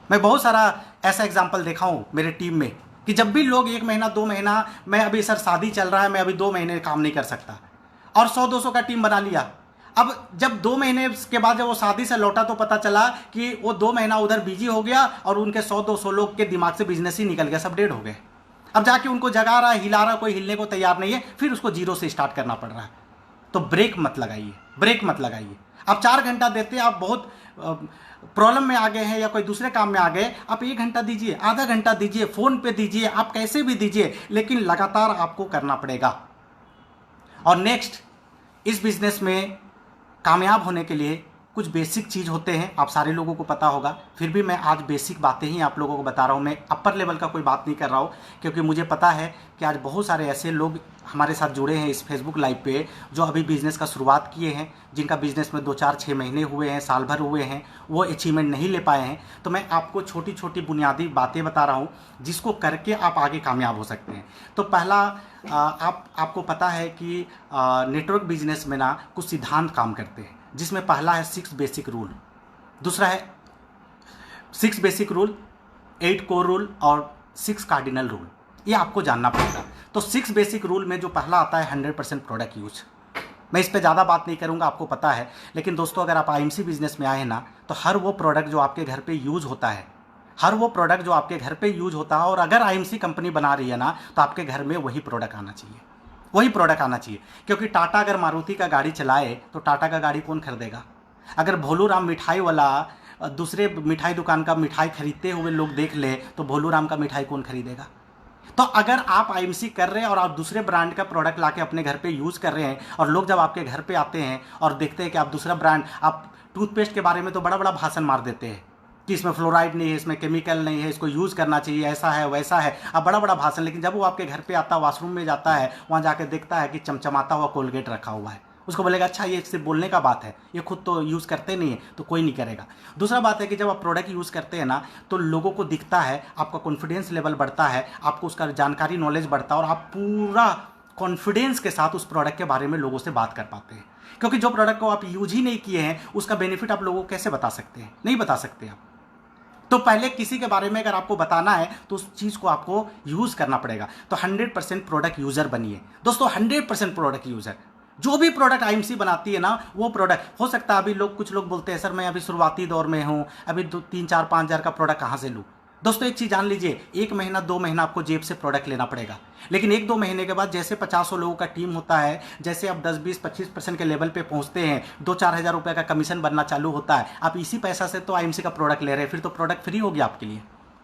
मैं बहुत सारा ऐसा एग्जाम्पल देखा हूँ मेरे टीम में कि जब भी लोग 1 महीना 2 महीना, मैं अभी सर शादी चल रहा है, मैं अभी 2 महीने काम नहीं कर सकता, और 100-200 का टीम बना लिया। अब जब 2 महीने के बाद जब वो शादी से लौटा तो पता चला कि वो 2 महीना उधर बिजी हो गया और उनके 100-200 लोग के दिमाग से बिजनेस ही निकल गया, सब डेड हो गए। अब जाके उनको जगा रहा है, हिला रहा है, कोई हिलने को तैयार नहीं है, फिर उसको जीरो से स्टार्ट करना पड़ रहा है। तो ब्रेक मत लगाइए, ब्रेक मत लगाइए। आप 4 घंटा देते हैं, आप बहुत प्रॉब्लम में आ गए हैं या कोई दूसरे काम में आ गए, आप 1 घंटा दीजिए, आधा घंटा दीजिए, फ़ोन पे दीजिए, आप कैसे भी दीजिए, लेकिन लगातार आपको करना पड़ेगा। और नेक्स्ट, इस बिज़नेस में कामयाब होने के लिए कुछ बेसिक चीज़ होते हैं, आप सारे लोगों को पता होगा, फिर भी मैं आज बेसिक बातें ही आप लोगों को बता रहा हूँ। मैं अपर लेवल का कोई बात नहीं कर रहा हूँ, क्योंकि मुझे पता है कि आज बहुत सारे ऐसे लोग हमारे साथ जुड़े हैं इस फेसबुक लाइव पे, जो अभी बिज़नेस का शुरुआत किए हैं, जिनका बिज़नेस में 2, 4, 6 महीने हुए हैं, साल भर हुए हैं, वो अचीवमेंट नहीं ले पाए हैं। तो मैं आपको छोटी छोटी बुनियादी बातें बता रहा हूँ, जिसको करके आप आगे कामयाब हो सकते हैं। तो पहला, आपको पता है कि नेटवर्क बिजनेस में ना कुछ सिद्धांत काम करते हैं, जिसमें पहला है 6 बेसिक रूल, दूसरा है 6 बेसिक रूल, 8 कोर रूल और 6 कार्डिनल रूल। ये आपको जानना पड़ेगा। तो 6 बेसिक रूल में जो पहला आता है 100% प्रोडक्ट यूज। मैं इस पे ज़्यादा बात नहीं करूँगा, आपको पता है। लेकिन दोस्तों, अगर आप आईएमसी बिजनेस में आए ना, तो हर वो प्रोडक्ट जो आपके घर पे यूज होता है, हर वो प्रोडक्ट जो आपके घर पे यूज होता है, और अगर आईएमसी कंपनी बना रही है ना, तो आपके घर में वही प्रोडक्ट आना चाहिए, वही प्रोडक्ट आना चाहिए। क्योंकि टाटा अगर मारुति का गाड़ी चलाए तो टाटा का गाड़ी कौन खरीदेगा? अगर भोलूराम मिठाई वाला दूसरे मिठाई दुकान का मिठाई खरीदते हुए लोग देख ले, तो भोलूराम का मिठाई कौन खरीदेगा? तो अगर आप आईएमसी कर रहे हैं और आप दूसरे ब्रांड का प्रोडक्ट लाके अपने घर पे यूज़ कर रहे हैं, और लोग जब आपके घर पे आते हैं और देखते हैं कि आप दूसरा ब्रांड, आप टूथपेस्ट के बारे में तो बड़ा बड़ा भाषण मार देते हैं कि इसमें फ्लोराइड नहीं है, इसमें केमिकल नहीं है, इसको यूज़ करना चाहिए, ऐसा है वैसा है, अब बड़ा बड़ा भाषण। लेकिन जब वो आपके घर पे आता है, वॉशरूम में जाता है, वहाँ जाके देखता है कि चमचमाता हुआ कोलगेट रखा हुआ है, उसको बोलेगा अच्छा ये सिर्फ बोलने का बात है, ये खुद तो यूज़ करते नहीं है, तो कोई नहीं करेगा। दूसरा बात है कि जब आप प्रोडक्ट यूज़ करते हैं ना, तो लोगों को दिखता है, आपका कॉन्फिडेंस लेवल बढ़ता है, आपको उसका जानकारी नॉलेज बढ़ता है, और आप पूरा कॉन्फिडेंस के साथ उस प्रोडक्ट के बारे में लोगों से बात कर पाते हैं। क्योंकि जो प्रोडक्ट को आप यूज ही नहीं किए हैं, उसका बेनिफिट आप लोगों को कैसे बता सकते हैं? नहीं बता सकते आप। तो पहले किसी के बारे में अगर आपको बताना है, तो उस चीज़ को आपको यूज़ करना पड़ेगा। तो 100% प्रोडक्ट यूज़र बनिए दोस्तों, 100% प्रोडक्ट यूज़र। जो भी प्रोडक्ट आईएमसी बनाती है ना, वो प्रोडक्ट हो सकता है, अभी कुछ लोग बोलते हैं सर मैं अभी शुरुआती दौर में हूँ, अभी 3, 4, 5 हज़ार का प्रोडक्ट कहाँ से लूँ? दोस्तों एक चीज़ जान लीजिए, 1 महीना 2 महीना आपको जेब से प्रोडक्ट लेना पड़ेगा, लेकिन 1-2 महीने के बाद जैसे 50 लोगों का टीम होता है, जैसे आप 10, 20, 25% के लेवल पे पहुंचते हैं, 2-4 हज़ार रुपये का कमीशन बनना चालू होता है, आप इसी पैसा से तो आईएमसी का प्रोडक्ट ले रहे हैं, फिर तो प्रोडक्ट फ्री हो गया आपके लिए।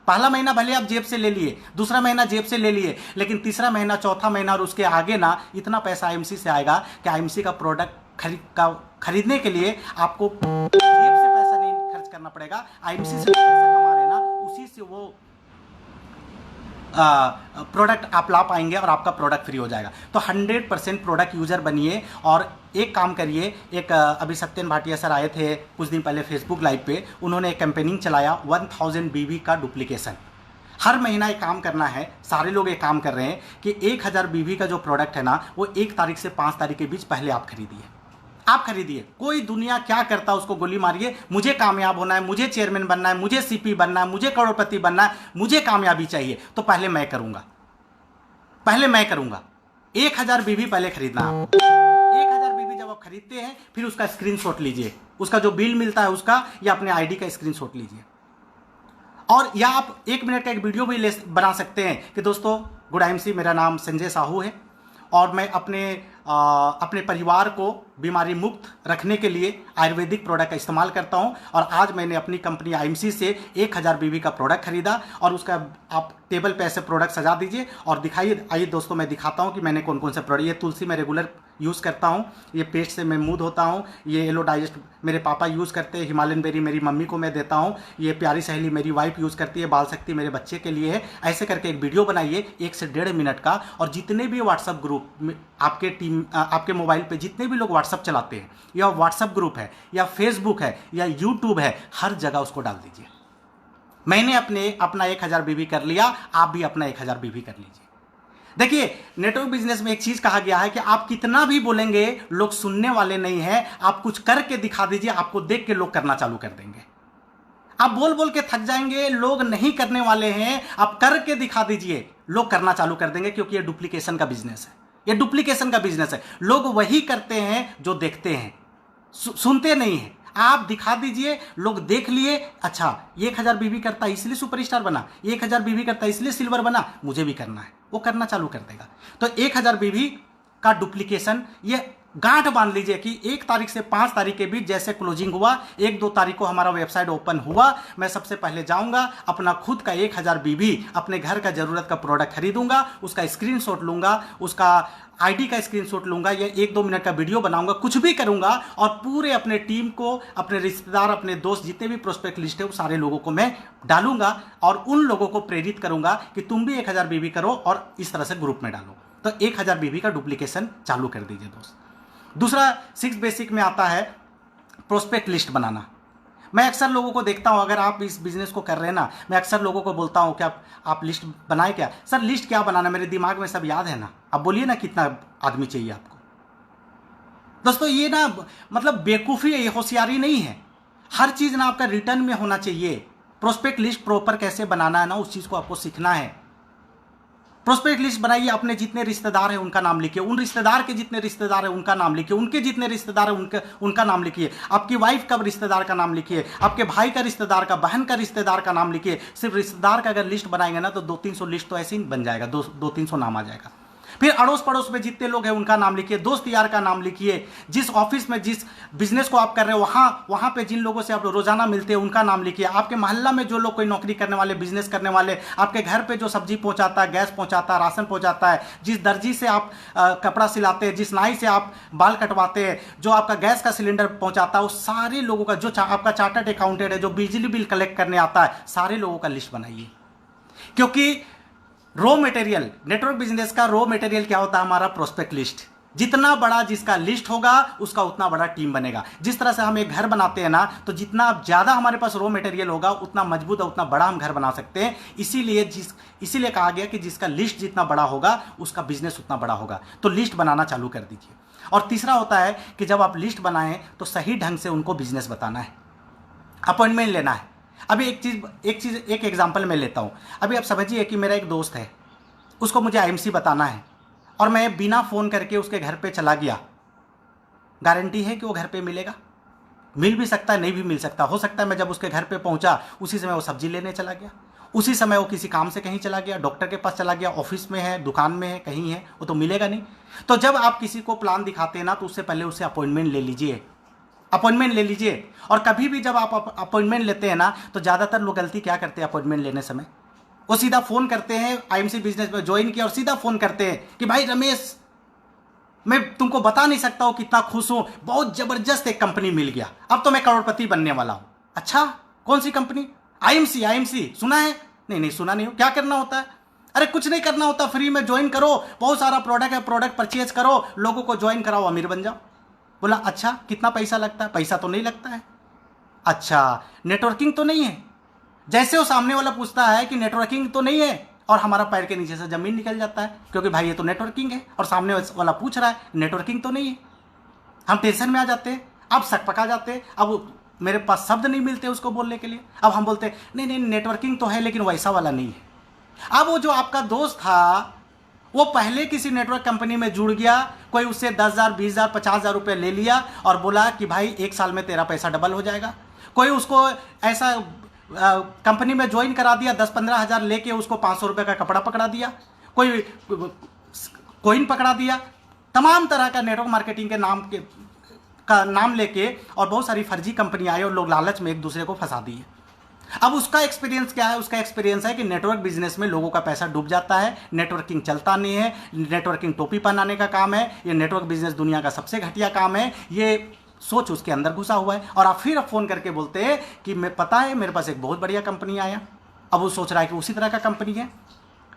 पहला महीना भले आप जेब से ले लिए, दूसरा महीना जेब से ले लिए, लेकिन तीसरा महीना, चौथा महीना और उसके आगे ना इतना पैसा आईएमसी से आएगा कि आईएमसी का प्रोडक्ट खरीदने के लिए आपको जेब से पैसा नहीं खर्च करना पड़ेगा। आईएमसी से पैसा कमा रहे ना, उसी से वो प्रोडक्ट आप ला पाएंगे और आपका प्रोडक्ट फ्री हो जाएगा। तो 100% प्रोडक्ट यूज़र बनिए। और एक काम करिए, एक अभी सत्यन भाटिया सर आए थे कुछ दिन पहले फेसबुक लाइव पे, उन्होंने एक कैंपेनिंग चलाया 1000 बीवी का डुप्लीकेशन। हर महीना एक काम करना है, सारे लोग एक काम कर रहे हैं कि 1000 बीवी का जो प्रोडक्ट है ना, वो 1 तारीख से 5 तारीख के बीच पहले आप खरीदिए, आप खरीदिए। कोई दुनिया क्या करता है उसको गोली मारिए, मुझे कामयाब होना है, मुझे चेयरमैन बनना है, मुझे सीपी बनना है, मुझे करोड़पति बनना है, मुझे कामयाबी चाहिए, तो पहले मैं करूंगा, पहले मैं करूंगा। 1000 बीवी पहले खरीदना। 1000 बीवी जब आप खरीदते हैं, फिर उसका स्क्रीनशॉट लीजिए, उसका जो बिल मिलता है उसका, या अपने आईडी का स्क्रीनशॉट लीजिए। और या आप 1 मिनट का एक वीडियो भी बना सकते हैं कि दोस्तों गुड आईएमसी, मेरा नाम संजय साहू है और मैं अपने परिवार को बीमारी मुक्त रखने के लिए आयुर्वेदिक प्रोडक्ट का इस्तेमाल करता हूं, और आज मैंने अपनी कंपनी आईएमसी से 1000 बीवी का प्रोडक्ट खरीदा, और उसका आप टेबल पे ऐसे प्रोडक्ट सजा दीजिए और दिखाइए। आइए दोस्तों, मैं दिखाता हूं कि मैंने कौन कौन से प्रोडक्ट, ये तुलसी मैं रेगुलर यूज़ करता हूं, ये पेस्ट से मैं मुंह धोता हूं, ये येलो डाइजेस्ट मेरे पापा यूज़ करते हैं, हिमालयन बेरी मेरी मम्मी को मैं देता हूं, ये प्यारी सहेली मेरी वाइफ यूज़ करती है, बाल शक्ति मेरे बच्चे के लिए है। ऐसे करके एक वीडियो बनाइए 1 से 1.5 मिनट का, और जितने भी व्हाट्सअप ग्रुप आपके मोबाइल पे जितने भी लोग व्हाट्सअप चलाते हैं, या व्हाट्सअप ग्रुप है, या फेसबुक है, या यूट्यूब है, हर जगह उसको डाल दीजिए। मैंने अपना 1000 बीवी कर लिया, आप भी अपना 1000 बीवी कर लीजिए। देखिए, नेटवर्क बिजनेस में एक चीज कहा गया है कि आप कितना भी बोलेंगे, लोग सुनने वाले नहीं है। आप कुछ करके दिखा दीजिए, आपको देख के लोग करना चालू कर देंगे। आप बोल बोल के थक जाएंगे, लोग नहीं करने वाले हैं, आप करके दिखा दीजिए, लोग करना चालू कर देंगे। क्योंकि ये डुप्लीकेशन का बिजनेस है, ये डुप्लीकेशन का बिजनेस है। लोग वही करते हैं जो देखते हैं, सुनते नहीं हैं। आप दिखा दीजिए, लोग देख लिए, अच्छा 1000 बीवी करता है इसलिए सुपरस्टार बना, 1000 बीवी करता है इसलिए सिल्वर बना, मुझे भी करना है, वो करना चालू कर देगा। तो 1000 बीवी का डुप्लीकेशन, ये गांठ बांध लीजिए कि 1 तारीख से 5 तारीख के बीच जैसे क्लोजिंग हुआ, 1-2 तारीख को हमारा वेबसाइट ओपन हुआ, मैं सबसे पहले जाऊंगा, अपना खुद का 1000 बीवी अपने घर का जरूरत का प्रोडक्ट खरीदूंगा, उसका स्क्रीनशॉट लूंगा, उसका आईडी का स्क्रीनशॉट लूंगा, या 1-2 मिनट का वीडियो बनाऊंगा, कुछ भी करूंगा, और पूरे अपने टीम को, अपने रिश्तेदार, अपने दोस्त, जितने भी प्रोस्पेक्ट लिस्ट है वो सारे लोगों को मैं डालूंगा, और उन लोगों को प्रेरित करूंगा कि तुम भी 1000 बीवी करो, और इस तरह से ग्रुप में डालो। तो 1000 बीवी का डुप्लीकेशन चालू कर दीजिए दोस्त। दूसरा 6 बेसिक में आता है प्रोस्पेक्ट लिस्ट बनाना। मैं अक्सर लोगों को देखता हूं, अगर आप इस बिजनेस को कर रहे हैं ना, मैं अक्सर लोगों को बोलता हूं कि आप लिस्ट बनाए क्या? सर लिस्ट क्या बनाना, मेरे दिमाग में सब याद है ना। अब बोलिए ना कितना आदमी चाहिए आपको। दोस्तों ये ना मतलब बेवकूफ़ी है, ये होशियारी नहीं है। हर चीज़ ना आपका रिटर्न में होना चाहिए। प्रोस्पेक्ट लिस्ट प्रॉपर कैसे बनाना है ना, उस चीज़ को आपको सीखना है। प्रोस्पेक्ट लिस्ट बनाइए, अपने जितने रिश्तेदार हैं उनका नाम लिखिए, उन रिश्तेदार के जितने रिश्तेदार हैं उनका नाम लिखिए, उनके जितने रिश्तेदार हैं उनका नाम लिखिए, आपकी वाइफ का रिश्तेदार का नाम लिखिए, आपके भाई का रिश्तेदार का, बहन का रिश्तेदार का नाम लिखिए। सिर्फ रिश्तेदार का अगर लिस्ट बनाएंगे ना तो 200-300 लिस्ट तो ऐसे ही बन जाएगा, 200-300 नाम आ जाएगा। फिर अड़ोस पड़ोस में जितने लोग हैं उनका नाम लिखिए, दोस्त यार का नाम लिखिए, जिस ऑफिस में जिस बिजनेस को आप कर रहे हो वहां पे जिन लोगों से आप रोजाना मिलते हैं उनका नाम लिखिए, आपके मोहल्ला में जो लोग कोई नौकरी करने वाले, बिजनेस करने वाले, आपके घर पे जो सब्जी पहुंचाता है, गैस पहुंचाता है, राशन पहुंचाता है, जिस दर्जी से आप कपड़ा सिलाते हैं, जिस नाई से आप बाल कटवाते हैं, जो आपका गैस का सिलेंडर पहुंचाता है, उस सारे लोगों का, जो आपका चार्टर्ड अकाउंटेंट है, जो बिजली बिल कलेक्ट करने आता है, सारे लोगों का लिस्ट बनाइए। क्योंकि रॉ मटेरियल, नेटवर्क बिजनेस का रॉ मटेरियल क्या होता है? हमारा प्रोस्पेक्ट लिस्ट। जितना बड़ा जिसका लिस्ट होगा उसका उतना बड़ा टीम बनेगा। जिस तरह से हम एक घर बनाते हैं ना, तो जितना ज्यादा हमारे पास रॉ मटेरियल होगा उतना मजबूत और उतना बड़ा हम घर बना सकते हैं। इसीलिए कहा गया कि जिसका लिस्ट जितना बड़ा होगा उसका बिजनेस उतना बड़ा होगा। तो लिस्ट बनाना चालू कर दीजिए। और तीसरा होता है कि जब आप लिस्ट बनाएं तो सही ढंग से उनको बिजनेस बताना है, अपॉइंटमेंट लेना है। अभी एक एग्जांपल मैं लेता हूं। अभी आप समझिए कि मेरा एक दोस्त है, उसको मुझे आईएमसी बताना है, और मैं बिना फ़ोन करके उसके घर पे चला गया। गारंटी है कि वो घर पे मिलेगा? मिल भी सकता है, नहीं भी मिल सकता। हो सकता है मैं जब उसके घर पे पहुंचा उसी समय वो सब्जी लेने चला गया, उसी समय वो किसी काम से कहीं चला गया, डॉक्टर के पास चला गया, ऑफिस में है, दुकान में है, कहीं है, वो तो मिलेगा नहीं। तो जब आप किसी को प्लान दिखाते हैं ना, तो उससे पहले उससे अपॉइंटमेंट ले लीजिए। और कभी भी जब आप अपॉइंटमेंट लेते हैं ना, तो ज़्यादातर लोग गलती क्या करते हैं अपॉइंटमेंट लेने समय? वो सीधा फ़ोन करते हैं, आईएमसी बिजनेस में ज्वाइन किया और सीधा फ़ोन करते हैं कि भाई रमेश, मैं तुमको बता नहीं सकता हूँ कितना खुश हूँ, बहुत ज़बरदस्त एक कंपनी मिल गया, अब तो मैं करोड़पति बनने वाला हूँ। अच्छा, कौन सी कंपनी? आईएमसी सुना है? नहीं सुना नहीं हो। क्या करना होता है? अरे कुछ नहीं करना होता, फ्री में ज्वाइन करो, बहुत सारा प्रोडक्ट है, प्रोडक्ट परचेज करो, लोगों को ज्वाइन कराओ, अमीर बन जाओ। बोला अच्छा, कितना पैसा लगता है? पैसा तो नहीं लगता है। अच्छा, नेटवर्किंग तो नहीं है? जैसे वो सामने वाला पूछता है कि नेटवर्किंग तो नहीं है, और हमारा पैर के नीचे से जमीन निकल जाता है, क्योंकि भाई ये तो नेटवर्किंग है, और सामने वाला पूछ रहा है नेटवर्किंग तो नहीं है। हम टेंशन में आ जाते हैं, अब सकपका जाते हैं, अब मेरे पास शब्द नहीं मिलते उसको बोलने के लिए। अब हम बोलते हैं नहीं नेटवर्किंग तो है, लेकिन वैसा वाला नहीं है। अब वो जो आपका दोस्त था वो पहले किसी नेटवर्क कंपनी में जुड़ गया, कोई उससे 10,000, 20,000, 50,000 रुपये ले लिया और बोला कि भाई 1 साल में तेरा पैसा डबल हो जाएगा। कोई उसको ऐसा कंपनी में ज्वाइन करा दिया, 10-15 हज़ार लेके उसको 500 रुपये का कपड़ा पकड़ा दिया, कोई कोइन पकड़ा दिया। तमाम तरह का नेटवर्क मार्केटिंग के नाम लेके और बहुत सारी फर्जी कंपनी आई और लोग लालच में एक दूसरे को फंसा दिए। अब उसका एक्सपीरियंस क्या है? उसका एक्सपीरियंस है कि नेटवर्क बिजनेस में लोगों का पैसा डूब जाता है, नेटवर्किंग चलता नहीं है, नेटवर्किंग टोपी पहनाने का काम है, ये नेटवर्क बिजनेस दुनिया का सबसे घटिया काम है। ये सोच उसके अंदर घुसा हुआ है, और आप फिर फ़ोन करके बोलते हैं कि मैं पता है मेरे पास एक बहुत बढ़िया कंपनी आया। अब वो सोच रहा है कि उसी तरह का कंपनी है।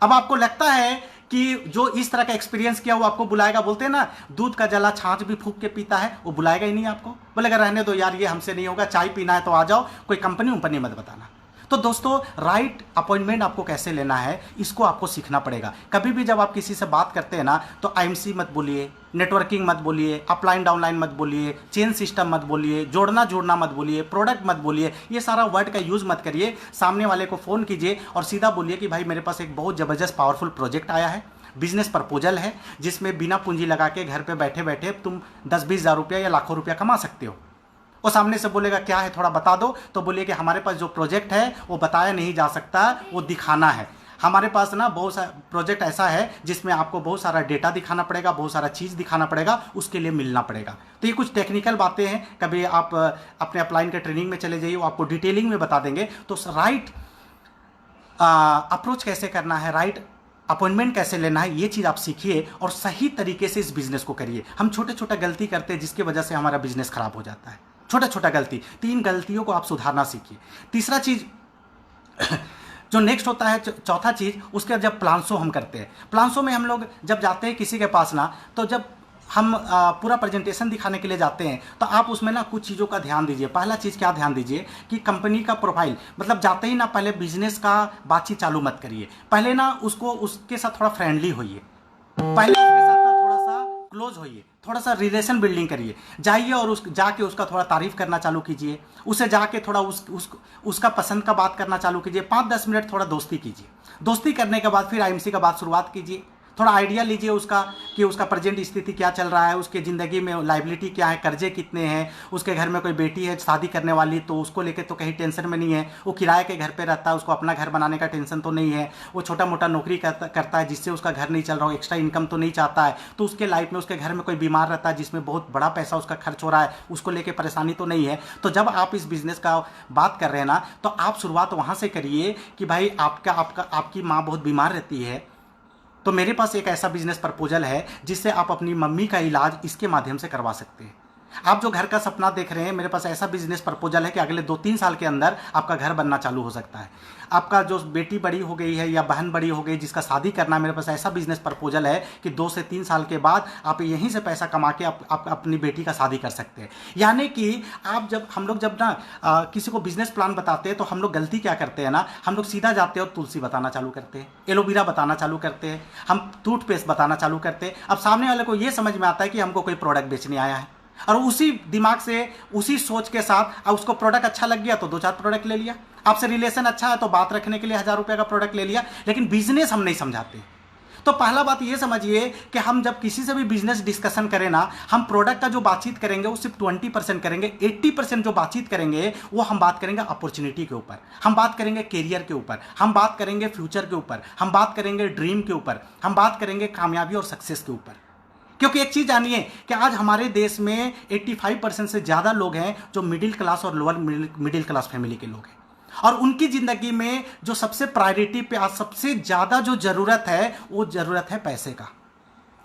अब आपको लगता है कि जो इस तरह का एक्सपीरियंस किया वो आपको बुलाएगा? बोलते हैं ना, दूध का जला छाछ भी फूंक के पीता है, वो बुलाएगा ही नहीं आपको। बोलेगा रहने दो यार, ये हमसे नहीं होगा, चाय पीना है तो आ जाओ, कोई कंपनी उम्पनी मत बताना। तो दोस्तों, राइट अपॉइंटमेंट आपको कैसे लेना है इसको आपको सीखना पड़ेगा। कभी भी जब आप किसी से बात करते हैं ना, तो आईएमसी मत बोलिए, नेटवर्किंग मत बोलिए, अपलाइन डाउनलाइन मत बोलिए, चेन सिस्टम मत बोलिए, जोड़ना मत बोलिए, प्रोडक्ट मत बोलिए, ये सारा वर्ड का यूज़ मत करिए। सामने वाले को फ़ोन कीजिए और सीधा बोलिए कि भाई मेरे पास एक बहुत ज़बरदस्त पावरफुल प्रोजेक्ट आया है, बिजनेस प्रपोजल है, जिसमें बिना पूंजी लगा के घर पे बैठे बैठे तुम 10-20 हज़ार रुपया या लाखों रुपया कमा सकते हो। वो सामने से बोलेगा क्या है थोड़ा बता दो, तो बोलिए कि हमारे पास जो प्रोजेक्ट है वो बताया नहीं जा सकता, वो दिखाना है। हमारे पास ना बहुत सारा प्रोजेक्ट ऐसा है जिसमें आपको बहुत सारा डेटा दिखाना पड़ेगा, बहुत सारा चीज़ दिखाना पड़ेगा, उसके लिए मिलना पड़ेगा। तो ये कुछ टेक्निकल बातें हैं, कभी आप अपने अपलाइन के ट्रेनिंग में चले जाइए, वो आपको डिटेलिंग में बता देंगे। तो राइट अप्रोच कैसे करना है, राइट अपॉइंटमेंट कैसे लेना है, ये चीज़ आप सीखिए और सही तरीके से इस बिजनेस को करिए। हम छोटे छोटे गलती करते हैं जिसकी वजह से हमारा बिजनेस खराब हो जाता है, छोटा छोटा गलती। 3 गलतियों को आप सुधारना सीखिए। तीसरा चीज़ जो नेक्स्ट होता है, चौथा चीज़, उसके जब प्लान्सो हम करते हैं, प्लान्सो में हम लोग जब जाते हैं किसी के पास ना, तो जब हम पूरा प्रेजेंटेशन दिखाने के लिए जाते हैं तो आप उसमें ना कुछ चीज़ों का ध्यान दीजिए। पहला चीज़ क्या ध्यान दीजिए कि कंपनी का प्रोफाइल, मतलब जाते ही ना पहले बिजनेस का बातचीत चालू मत करिए, पहले ना उसके साथ थोड़ा फ्रेंडली होइए, पहले उसके साथ ना थोड़ा सा क्लोज होइए, थोड़ा सा रिलेशन बिल्डिंग करिए। जाइए और जाके उसका थोड़ा तारीफ करना चालू कीजिए, उसे जाके थोड़ा उसका पसंद का बात करना चालू कीजिए। 5-10 मिनट थोड़ा दोस्ती कीजिए। दोस्ती करने के बाद फिर आईएमसी का बात शुरुआत कीजिए। थोड़ा आइडिया लीजिए उसका कि उसका प्रेजेंट स्थिति क्या चल रहा है, उसके ज़िंदगी में लाइबिलिटी क्या है, कर्जे कितने हैं, उसके घर में कोई बेटी है शादी करने वाली तो उसको लेके तो कहीं टेंशन में नहीं है, वो किराए के घर पे रहता है, उसको अपना घर बनाने का टेंशन तो नहीं है, वो छोटा मोटा नौकरी करता है जिससे उसका घर नहीं चल रहा हो, एक्स्ट्रा इनकम तो नहीं चाहता है, तो उसके लाइफ में उसके घर में कोई बीमार रहता है जिसमें बहुत बड़ा पैसा उसका खर्च हो रहा है, उसको लेके परेशानी तो नहीं है। तो जब आप इस बिज़नेस का बात कर रहे हैं ना, तो आप शुरुआत वहाँ से करिए कि भाई आपकी माँ बहुत बीमार रहती है, तो मेरे पास एक ऐसा बिजनेस प्रपोजल है जिससे आप अपनी मम्मी का इलाज इसके माध्यम से करवा सकते हैं। आप जो घर का सपना देख रहे हैं, मेरे पास ऐसा बिजनेस प्रपोजल है कि अगले 2-3 साल के अंदर आपका घर बनना चालू हो सकता है। आपका जो बेटी बड़ी हो गई है या बहन बड़ी हो गई जिसका शादी करना है, मेरे पास ऐसा बिजनेस प्रपोजल है कि 2 से 3 साल के बाद आप यहीं से पैसा कमा के आप अपनी बेटी का शादी कर सकते हैं। यानी कि हम लोग जब ना किसी को बिजनेस प्लान बताते हैं तो हम लोग गलती क्या करते हैं ना, हम लोग सीधा जाते हैं और तुलसी बताना चालू करते हैं, एलोवेरा बताना चालू करते हैं, हम टूथपेस्ट बताना चालू करते हैं। अब सामने वाले को ये समझ में आता है कि हमको कोई प्रोडक्ट बेचने आया है, और उसी दिमाग से उसी सोच के साथ अब उसको प्रोडक्ट अच्छा लग गया तो 2-4 प्रोडक्ट ले लिया, आपसे रिलेशन अच्छा है तो बात रखने के लिए 1000 रुपये का प्रोडक्ट ले लिया। लेकिन बिजनेस हम नहीं समझाते। तो पहला बात ये समझिए कि हम जब किसी से भी बिजनेस डिस्कशन करें ना, हम प्रोडक्ट का जो बातचीत करेंगे वो सिर्फ 20% करेंगे। 80% जो बातचीत करेंगे वो हम बात करेंगे अपॉर्चुनिटी के ऊपर, हम बात करेंगे करियर के ऊपर, हम बात करेंगे फ्यूचर के ऊपर, हम बात करेंगे ड्रीम के ऊपर, हम बात करेंगे कामयाबी और सक्सेस के ऊपर। क्योंकि एक चीज जानिए कि आज हमारे देश में 85% से ज्यादा लोग हैं जो मिडिल क्लास और लोअर मिडिल क्लास फैमिली के लोग हैं, और उनकी जिंदगी में जो सबसे प्रायोरिटी पे आज सबसे ज्यादा जो जरूरत है वो जरूरत है पैसे का।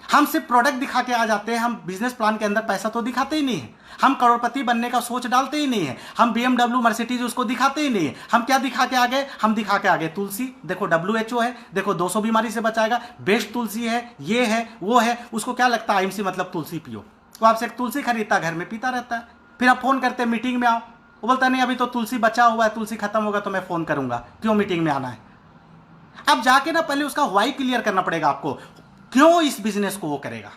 हम सिर्फ प्रोडक्ट दिखा के आ जाते हैं, हम बिजनेस प्लान के अंदर पैसा तो दिखाते ही नहीं है, हम करोड़पति बनने का सोच डालते ही नहीं है, हम BMW मर्सिडीज उसको दिखाते ही नहीं है। हम क्या दिखा के आगे, हम दिखा के आगे तुलसी, देखो WHO है, देखो 200 बीमारी से बचाएगा, बेस्ट तुलसी है, ये है वो है। उसको क्या लगता है IMC मतलब तुलसी पियो, वो आपसे एक तुलसी खरीदता घर में पीता रहता है। फिर आप फोन करते हैं मीटिंग में आओ, वो बोलता नहीं अभी तो तुलसी बचा हुआ है, तुलसी खत्म होगा तो मैं फोन करूंगा, क्यों मीटिंग में आना है। अब जाके ना पहले उसका व्हाई क्लियर करना पड़ेगा आपको, क्यों इस बिजनेस को वो करेगा।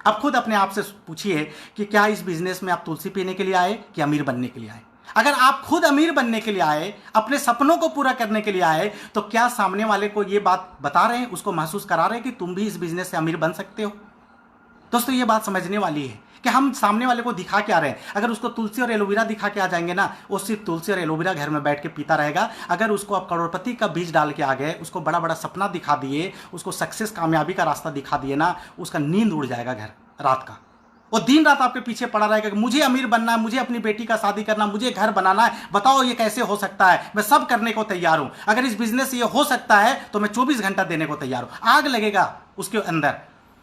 अब खुद अपने आप से पूछिए कि क्या इस बिजनेस में आप तुलसी पीने के लिए आए कि अमीर बनने के लिए आए। अगर आप खुद अमीर बनने के लिए आए, अपने सपनों को पूरा करने के लिए आए, तो क्या सामने वाले को ये बात बता रहे हैं, उसको महसूस करा रहे हैं कि तुम भी इस बिजनेस से अमीर बन सकते हो। दोस्तों ये बात समझने वाली है कि हम सामने वाले को दिखा क्या रहे हैं। अगर उसको तुलसी और एलोवेरा दिखा के आ जाएंगे ना, वो सिर्फ तुलसी और एलोवेरा घर में बैठ के पीता रहेगा। अगर उसको आप करोड़पति का बीज डाल के आ गए, उसको बड़ा बड़ा सपना दिखा दिए, उसको सक्सेस कामयाबी का रास्ता दिखा दिए ना, उसका नींद उड़ जाएगा घर रात का। वो दिन रात आपके पीछे पड़ा रहेगा कि मुझे अमीर बनना है, मुझे अपनी बेटी का शादी करना, मुझे घर बनाना है, बताओ ये कैसे हो सकता है, मैं सब करने को तैयार हूं। अगर इस बिजनेस से ये हो सकता है तो मैं 24 घंटा देने को तैयार हूं। आग लगेगा उसके अंदर।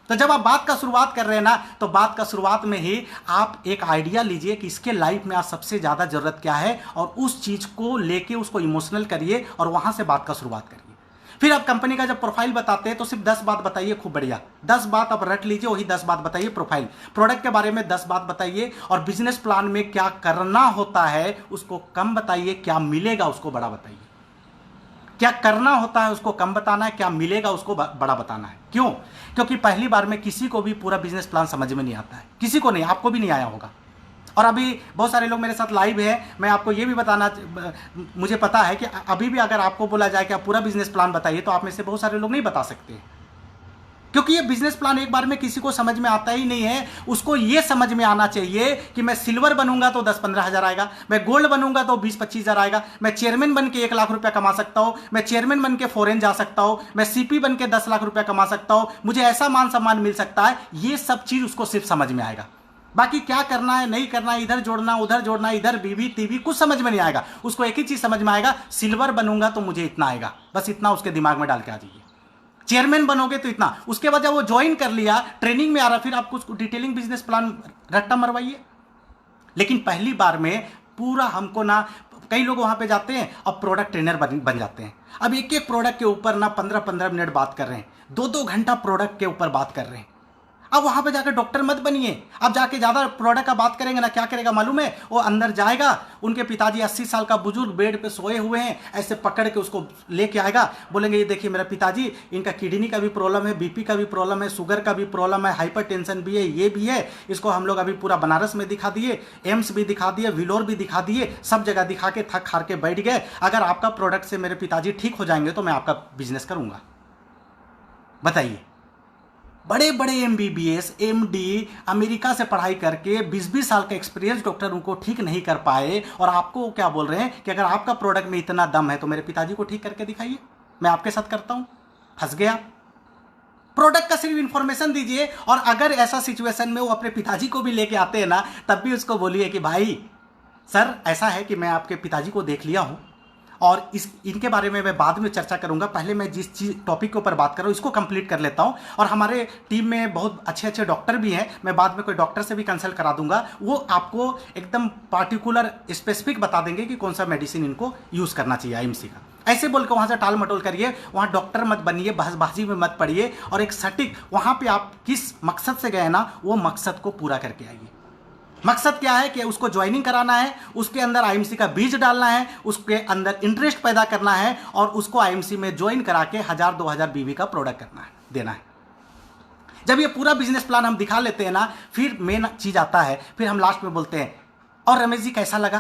तो जब आप बात का शुरुआत कर रहे हैं ना, तो बात का शुरुआत में ही आप एक आइडिया लीजिए कि इसके लाइफ में आज सबसे ज्यादा जरूरत क्या है, और उस चीज को लेके उसको इमोशनल करिए और वहां से बात का शुरुआत करिए। फिर आप कंपनी का जब प्रोफाइल बताते हैं तो सिर्फ 10 बात बताइए, खूब बढ़िया 10 बात आप रट लीजिए, वही 10 बात बताइए प्रोफाइल। प्रोडक्ट के बारे में 10 बात बताइए, और बिजनेस प्लान में क्या करना होता है उसको कम बताइए, क्या मिलेगा उसको बड़ा बताइए। क्या करना होता है उसको कम बताना है, क्या मिलेगा उसको बड़ा बताना है। क्यों? क्योंकि पहली बार में किसी को भी पूरा बिजनेस प्लान समझ में नहीं आता है, किसी को नहीं, आपको भी नहीं आया होगा। और अभी बहुत सारे लोग मेरे साथ लाइव है, मैं आपको ये भी बताना, मुझे पता है कि अभी भी अगर आपको बोला जाए कि आप पूरा बिजनेस प्लान बताइए तो आप में से बहुत सारे लोग नहीं बता सकते। क्योंकि ये बिजनेस प्लान एक बार में किसी को समझ में आता ही नहीं है। उसको ये समझ में आना चाहिए कि मैं सिल्वर बनूंगा तो 10-15 हज़ार आएगा, मैं गोल्ड बनूंगा तो 20-25 हज़ार आएगा, मैं चेयरमैन बन के 1 लाख रुपया कमा सकता हूं, मैं चेयरमैन बन के फॉरेन जा सकता हूं, मैं सीपी बन के 10 लाख रुपया कमा सकता हूं, मुझे ऐसा मान सम्मान मिल सकता है। ये सब चीज उसको सिर्फ समझ में आएगा। बाकी क्या करना है नहीं करना है, इधर जोड़ना उधर जोड़ना, इधर बीवी टीवी, कुछ समझ में नहीं आएगा। उसको एक ही चीज समझ में आएगा, सिल्वर बनूंगा तो मुझे इतना आएगा, बस इतना उसके दिमाग में डाल के आ जाइए। चेयरमैन बनोगे तो इतना। उसके बाद जब वो ज्वाइन कर लिया, ट्रेनिंग में आ रहा, फिर आपको उसको डिटेलिंग बिजनेस प्लान रट्टा मरवाइए। लेकिन पहली बार में पूरा हमको ना, कई लोग वहां पे जाते हैं और प्रोडक्ट ट्रेनर बन जाते हैं। अब एक एक प्रोडक्ट के ऊपर ना 15-15 मिनट बात कर रहे हैं, 2-2 घंटा प्रोडक्ट के ऊपर बात कर रहे हैं। अब वहां पे जाकर डॉक्टर मत बनिए। अब जाके ज्यादा प्रोडक्ट का बात करेंगे ना, क्या करेगा मालूम है? वो अंदर जाएगा, उनके पिताजी 80 साल का बुजुर्ग बेड पे सोए हुए हैं, ऐसे पकड़ के उसको लेके आएगा, बोलेंगे ये देखिए मेरा पिताजी, इनका किडनी का भी प्रॉब्लम है, बीपी का भी प्रॉब्लम है, शुगर का भी प्रॉब्लम है, हाइपर टेंशन भी है, ये भी है। इसको हम लोग अभी पूरा बनारस में दिखा दिए, एम्स भी दिखा दिए, विलोर भी दिखा दिए, सब जगह दिखा के थक हार के बैठ गए। अगर आपका प्रोडक्ट से मेरे पिताजी ठीक हो जाएंगे तो मैं आपका बिजनेस करूंगा। बताइए, बड़े बड़े MBBS MD अमेरिका से पढ़ाई करके 20-20 साल का एक्सपीरियंस डॉक्टर उनको ठीक नहीं कर पाए, और आपको क्या बोल रहे हैं कि अगर आपका प्रोडक्ट में इतना दम है तो मेरे पिताजी को ठीक करके दिखाइए, मैं आपके साथ करता हूं। फंस गया। प्रोडक्ट का सिर्फ इंफॉर्मेशन दीजिए, और अगर ऐसा सिचुएशन में वो अपने पिताजी को भी लेके आते हैं ना, तब भी उसको बोलिए कि भाई सर ऐसा है कि मैं आपके पिताजी को देख लिया हूं, और इनके बारे में मैं बाद में चर्चा करूंगा, पहले मैं जिस चीज टॉपिक के ऊपर बात कर रहा हूं इसको कंप्लीट कर लेता हूं। और हमारे टीम में बहुत अच्छे अच्छे डॉक्टर भी हैं, मैं बाद में कोई डॉक्टर से भी कंसल्ट करा दूंगा, वो आपको एकदम पार्टिकुलर स्पेसिफिक बता देंगे कि कौन सा मेडिसिन इनको यूज करना चाहिए IMC का। ऐसे बोल के वहां से टाल मटोल करिए, वहां डॉक्टर मत बनिए, बहसबाजी में मत पड़िए, और एक सटीक वहां पे आप किस मकसद से गए ना, वो मकसद को पूरा करके आइए। मकसद क्या है कि उसको ज्वाइनिंग कराना है, उसके अंदर IMC का बीज डालना है, उसके अंदर इंटरेस्ट पैदा करना है, और उसको IMC में ज्वाइन करा के 1000-2000 बीवी का प्रोडक्ट करना है, देना है। जब ये पूरा बिजनेस प्लान हम दिखा लेते हैं ना, फिर मेन चीज आता है, फिर हम लास्ट में बोलते हैं और रमेश जी कैसा लगा?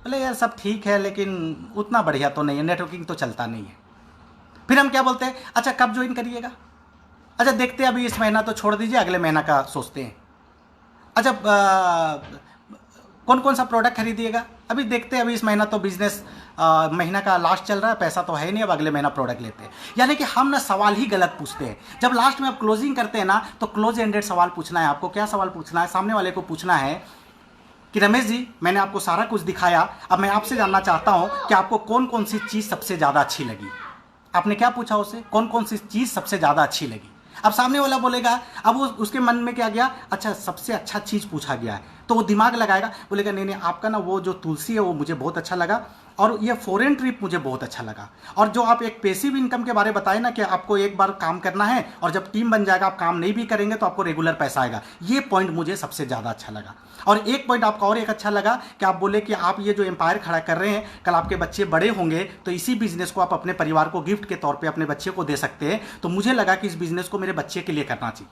बोले यार सब ठीक है, लेकिन उतना बढ़िया तो नहीं है, नेटवर्किंग तो चलता नहीं है। फिर हम क्या बोलते हैं, अच्छा कब ज्वाइन करिएगा? अच्छा देखते हैं, अभी इस महीना तो छोड़ दीजिए, अगले महीना का सोचते हैं। अच्छा कौन कौन सा प्रोडक्ट खरीदिएगा? अभी देखते हैं, अभी इस महीना तो बिजनेस महीना का लास्ट चल रहा है, पैसा तो है नहीं, अब अगले महीना प्रोडक्ट लेते हैं। यानी कि हम ना सवाल ही गलत पूछते हैं। जब लास्ट में आप क्लोजिंग करते हैं ना, तो क्लोज एंडेड सवाल पूछना है आपको। क्या सवाल पूछना है? सामने वाले को पूछना है कि रमेश जी मैंने आपको सारा कुछ दिखाया, अब मैं आपसे जानना चाहता हूं कि आपको कौन कौन सी चीज़ सबसे ज़्यादा अच्छी लगी। आपने क्या पूछा उससे? कौन कौन सी चीज़ सबसे ज़्यादा अच्छी लगी। अब सामने वाला बोलेगा, अब वो उसके मन में क्या गया, अच्छा सबसे अच्छा चीज़ पूछा गया है, तो वो दिमाग लगाएगा, बोलेगा नहीं नहीं आपका ना वो जो तुलसी है वो मुझे बहुत अच्छा लगा, और ये फॉरेन ट्रिप मुझे बहुत अच्छा लगा, और जो आप एक पैसिव इनकम के बारे में बताए ना कि आपको एक बार काम करना है और जब टीम बन जाएगा आप काम नहीं भी करेंगे तो आपको रेगुलर पैसा आएगा, ये पॉइंट मुझे सबसे ज़्यादा अच्छा लगा। और एक पॉइंट आपका और एक अच्छा लगा कि आप बोले कि आप ये जो एम्पायर खड़ा कर रहे हैं, कल आपके बच्चे बड़े होंगे तो इसी बिजनेस को आप अपने परिवार को गिफ्ट के तौर पे अपने बच्चे को दे सकते हैं, तो मुझे लगा कि इस बिजनेस को मेरे बच्चे के लिए करना चाहिए।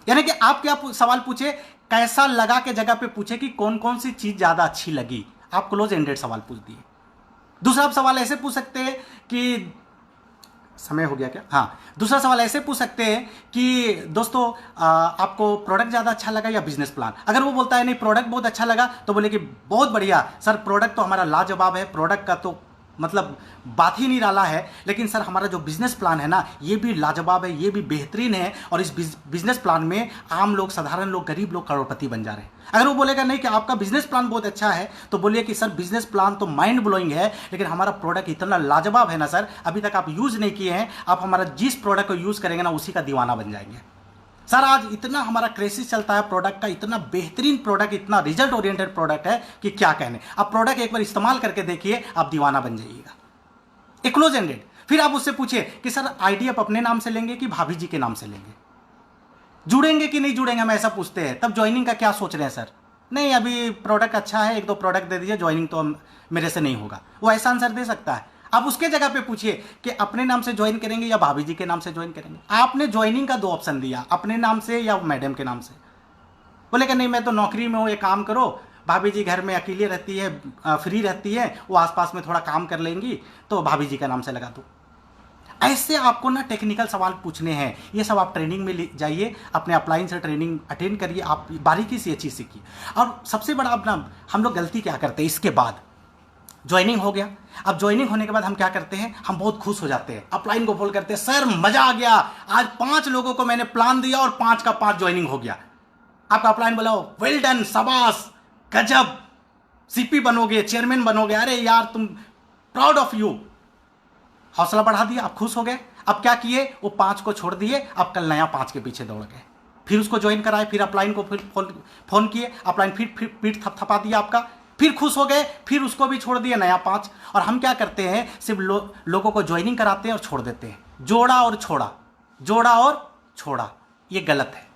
यानी कि आप क्या सवाल पूछे, कैसा लगा के जगह पे पूछे कि कौन कौन सी चीज ज्यादा अच्छी लगी। आप क्लोज एंडेड सवाल पूछ दिए। दूसरा आप सवाल ऐसे पूछ सकते हैं कि समय हो गया क्या? हाँ, दूसरा सवाल ऐसे पूछ सकते हैं कि दोस्तों आपको प्रोडक्ट ज़्यादा अच्छा लगा या बिजनेस प्लान? अगर वो बोलता है नहीं प्रोडक्ट बहुत अच्छा लगा, तो बोले कि बहुत बढ़िया सर, प्रोडक्ट तो हमारा लाजवाब है, प्रोडक्ट का तो मतलब बात ही निराला है, लेकिन सर हमारा जो बिजनेस प्लान है ना ये भी लाजवाब है, ये भी बेहतरीन है, और इस बिजनेस प्लान में आम लोग, साधारण लोग, गरीब लोग करोड़पति बन जा रहे हैं। अगर वो बोलेगा नहीं कि आपका बिजनेस प्लान बहुत अच्छा है, तो बोलिए कि सर बिजनेस प्लान तो माइंड ब्लोइंग है, लेकिन हमारा प्रोडक्ट इतना लाजवाब है ना सर, अभी तक आप यूज नहीं किए हैं, आप हमारा जिस प्रोडक्ट को यूज करेंगे ना उसी का दीवाना बन जाएंगे। सर आज इतना हमारा क्रेसिस चलता है प्रोडक्ट का, इतना बेहतरीन प्रोडक्ट, इतना रिजल्ट ओरिएंटेड प्रोडक्ट है कि क्या कहने। आप प्रोडक्ट एक बार इस्तेमाल करके देखिए, आप दीवाना बन जाइएगा। एक क्लोज एंडेड। फिर आप उससे पूछिए कि सर आईडी आप अपने नाम से लेंगे कि भाभी जी के नाम से लेंगे, जुड़ेंगे कि नहीं जुड़ेंगे, हम ऐसा पूछते हैं। तब ज्वाइनिंग का क्या सोच रहे हैं सर? नहीं अभी प्रोडक्ट अच्छा है, 1-2 प्रोडक्ट दे दीजिए, ज्वाइनिंग तो मेरे से नहीं होगा। वो ऐसा आंसर दे सकता है। आप उसके जगह पे पूछिए कि अपने नाम से ज्वाइन करेंगे या भाभी जी के नाम से ज्वाइन करेंगे। आपने ज्वाइनिंग का 2 ऑप्शन दिया, अपने नाम से या मैडम के नाम से। बोलेगा नहीं मैं तो नौकरी में हूँ, एक काम करो, भाभी जी घर में अकेली रहती है, फ्री रहती है, वो आसपास में थोड़ा काम कर लेंगी, तो भाभी जी का नाम से लगा दो। ऐसे आपको ना टेक्निकल सवाल पूछने हैं। ये सब आप ट्रेनिंग में जाइए, अपने अपलाइन से ट्रेनिंग अटेंड करिए, आप बारीकी से ये चीज़ सीखिए। और सबसे बड़ा अपना हम लोग गलती क्या करते हैं, इसके बाद ज्वाइनिंग हो गया, अब ज्वाइनिंग होने के बाद हम क्या करते हैं, हम बहुत खुश हो जाते हैं, अपलाइन को फोन करते हैं, सर मजा आ गया, आज 5 लोगों को मैंने प्लान दिया और 5 का 5 ज्वाइनिंग हो गया। आपका अपलाइन बोला वेल डन, शाबाश, गजब, सीपी बनोगे, चेयरमैन बनोगे, अरे यार तुम, प्राउड ऑफ यू। हौसला बढ़ा दिया, आप खुश हो गए। अब क्या किए, वो 5 को छोड़ दिए, अब कल नया 5 के पीछे दौड़ गए, फिर उसको ज्वाइन कराए, फिर अपलाइन को फिर फोन किए, अपलाइन फिर पीठ थपथपा दिया आपका, फिर खुश हो गए, फिर उसको भी छोड़ दिया, नया 5। और हम क्या करते हैं, सिर्फ लोगों को ज्वाइनिंग कराते हैं और छोड़ देते हैं, जोड़ा और छोड़ा, जोड़ा और छोड़ा, ये गलत है।